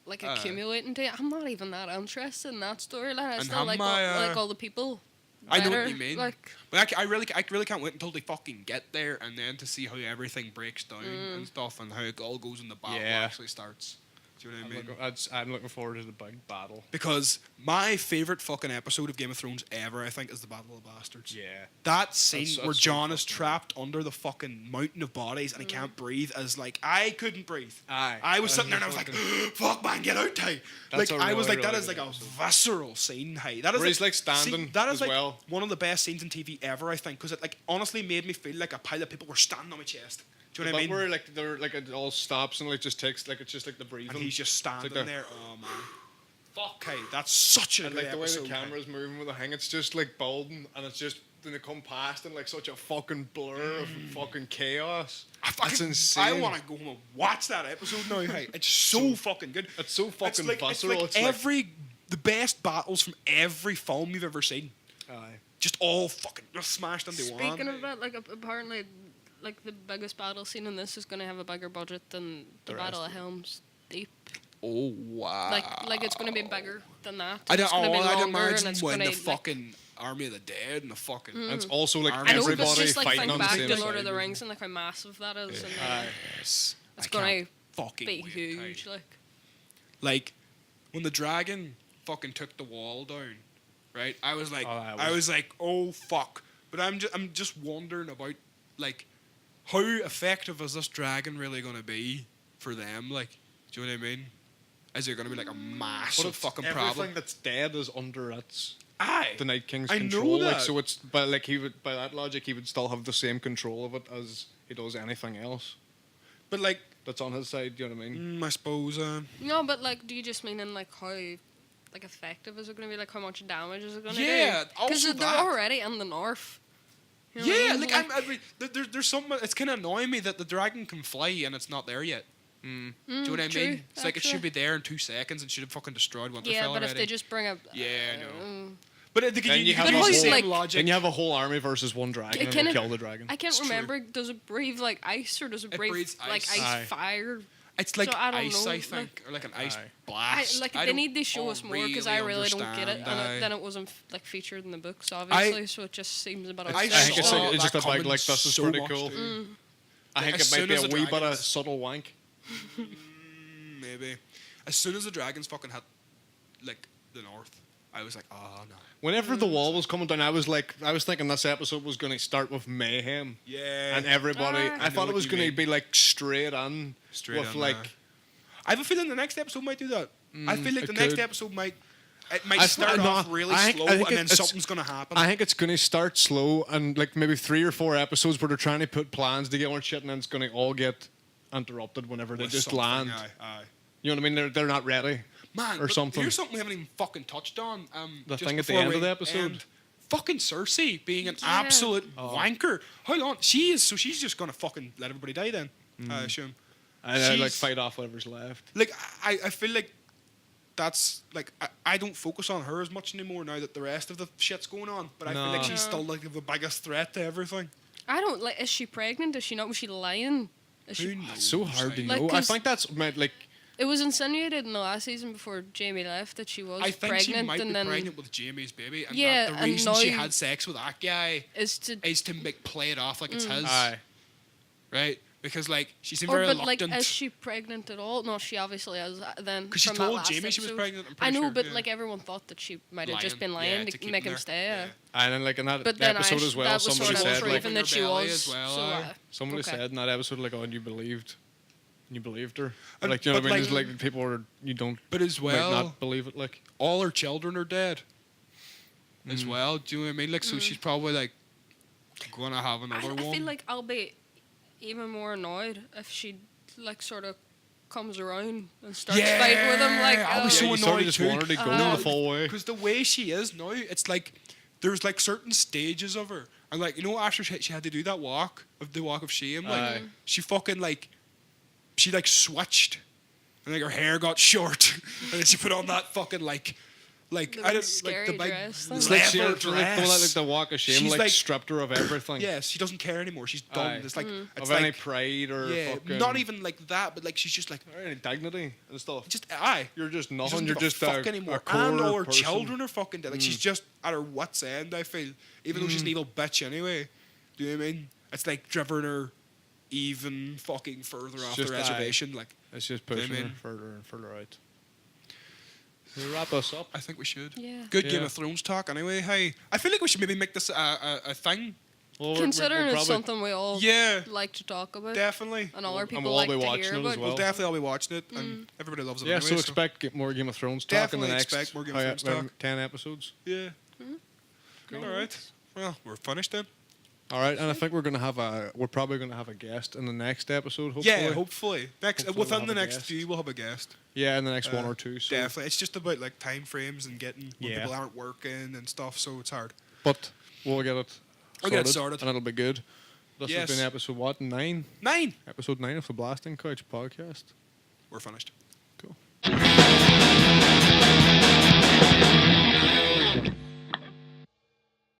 like accumulating to, I'm not even that interested in that storyline. I And still like how all the people. I know better. what you mean. Like, But I really can't wait until they fucking get there and then to see how everything breaks down and stuff and how it all goes in the battle Yeah. actually starts. Do you know what I mean? I'm looking forward to the big battle. Because my favorite fucking episode of Game of Thrones ever, I think, is the Battle of the Bastards. Yeah. That scene That's where so Jon is fucking trapped under the fucking mountain of bodies and he can't breathe is like, I couldn't breathe. Aye. I was sitting there and I was like, fuck man, get out, hey. Like, That's a I was really, like, that really is like good a episode. visceral scene, hey. That is Where he's, like, standing that is as like well. one of the best scenes in TV ever, I think, because it like honestly made me feel like a pile of people were standing on my chest. Do you know what I mean? Where like they're like it all stops and like just takes like it's just like the breathing. And he's just standing the- there. Oh man. Fuck, hey, that's such a And good like the way episode. the camera's moving with the thing, it's just like building, and it's just then they come past in like such a fucking blur of fucking chaos. That's insane. I want to go home and watch that episode now. Hey, it's so fucking good. It's so fucking like, visceral. It's like the best battles from every film you've ever seen. Aye. Just all fucking just smashed into one. speaking of that, like apparently, like the biggest battle scene in this is going to have a bigger budget than the The Battle rest of Helm's Deep. Oh wow. Like it's going to be bigger than that. I It's gonna be I'd longer, and imagine it's when gonna, the fucking Army of the Dead and the fucking. And it's also like I know, but everybody but just like fighting think on the back same to side. Lord of the Rings and like how massive that is, and Yes. it's I gonna can't fucking be wait, huge. hey. Like, When the dragon fucking took the wall down, right? I was like, Oh, oh fuck. But I'm just wondering about like how effective is this dragon really gonna be for them? Like, do you know what I mean? Is it gonna be like a massive But it's fucking everything problem? that's dead is under its Aye. the Night King's I know control. Like that. so, it's but like he would by that logic he would still have the same control of it as he does anything else But like, that's on his side. Do you know what I mean? I suppose. no, but like, do you just mean in like how like effective is it going to be? Like how much damage is it going to Yeah, do? Because also they're that. already in the north. You know what I Yeah, mean? like I mean, there's some. It's kind of annoying me that the dragon can fly and it's not there yet. Do you know what I true, mean? It's like it should actually. be there in 2 seconds and should have fucking destroyed Winterfell Yeah, but already. if they just bring a Yeah, I know. mm, But Then you have But a how, whole, same like- logic. then you have a whole army versus one dragon, and Can they it- kill the dragon. I can't It's true. remember. Does it breathe like ice or does it breathe breathes like ice. ice Aye. fire? It's like So I don't ice, know, I think, or like an ice Aye. blast. They don't need to show us more because I really don't get it. understand, And aye. then it wasn't like featured in the books, obviously, so it just seems a bit I outside. think it's, saw like, it's just that a big coming like this is so pretty much, cool. dude. I think As it might soon be as a the wee bit of dragons- subtle wank. Maybe. As soon as the dragons fucking hit, like, the north, I was like, oh, no. Whenever the wall was coming down, I was thinking this episode was going to start with mayhem. Yeah. And everybody, Ah. I thought what it was you going to mean. be like straight on Straight with on, like. I have a feeling the next episode might do that. I feel like it the next could. episode might I start no, off really I think- slow I think and then it's- something's going to happen. I think it's going to start slow and like maybe 3 or 4 episodes where they're trying to put plans together and shit, and then it's going to all get interrupted whenever they With just something, land. aye. You know what I mean? They're not ready. Man, Or but something. here's something we haven't even fucking touched on. The just thing at the before end of we the episode? end. Fucking Cersei being an Yeah. absolute wanker. Hold on, she's just gonna fucking let everybody die then. I assume. And like She's- fight off whatever's left. Like I feel like that's like I don't focus on her as much anymore now that the rest of the shit's going on. But I feel like No. she's still like the biggest threat to everything. I don't like. Is she pregnant? Is she not? Was she lying? Is Who she? knows? It's so hard to Like, know. I 'cause- think that's meant like. It was insinuated in the last season before Jamie left that she was I think pregnant, she might and be then pregnant with Jamie's baby, and Yeah, that the and reason she now- had sex with that guy is to. is to like play it off like it's his, Aye. right? Because like she seemed Or very but like, reluctant. is she pregnant at all? No, she obviously is. Then Because she from that told last Jamie she was episode. pregnant. I'm I pretty know, sure, but yeah. like everyone thought that she might have just been Lying, lying yeah, to keep make him him there, stay. yeah. And then like in that But then episode as well, that was somebody sort of said proven like that she belly was. as well, so, aye. somebody okay. said in that episode like, oh, and you believed her. And- Like you know but, what I mean? like- It's like people are you don't But as might well, not believe it. Like all her children are dead. As well, do you know what I mean? Like, so she's probably like gonna have another I one. feel like I'll be even more annoyed if she like sort of comes around and starts Yeah, fighting with him. Like, I was yeah, so you sort annoyed of just too. wanted to go Uh-huh. the full way. Because the way she is now, it's like there's like certain stages of her, and like you know after she had to do that walk of shame, like Aye. she fucking like she like switched, and like her hair got short, and then she put on that fucking like The I big don't like scary the big dress thing. It's like she leather had like, dress. the walk of shame, She's like, like- stripped her of everything. Yes, she doesn't care anymore. She's done. Aye. It's like it's Of any like pride or yeah, fucking not even like that, but like she's just like or any dignity and stuff. just aye. You're just She nothing. doesn't You're give a just fuck a anymore. core And all her person. children are fucking dead. Like she's just at her wits' end. I feel, even though she's an evil bitch anyway. Do you know what I mean? It's like driving her even fucking further off the just, aye. reservation. Like It's just pushing her mean? further and further out. So to wrap us up. I think we should. Yeah. Good Game Yeah. of Thrones talk. Anyway, hey, I feel like we should maybe make this a thing. Well, Considering we'll it's probably- something we all Yeah, like to talk about, definitely. and other And people we'll all like be to watching hear it as about. well. We'll definitely all be watching it, and everybody loves it. Yeah, anyway, so expect more Game of Thrones talk in Definitely the next expect more Game of Thrones talk. 10 episodes. Yeah. All right. Well, we're finished then. All right, and I think we're probably gonna have a guest in the next episode. Hopefully. Yeah, hopefully. Hopefully we'll Within have the a next guest. few, we'll have a guest. Yeah, in the next one or two. So. Definitely. It's just about like time frames and getting when Yeah. people aren't working and stuff, so it's hard. But we'll get it. We'll get it sorted. and it'll be good. This Yes. has been episode 9? 9. Episode 9 of the Blasting Couch podcast. We're finished.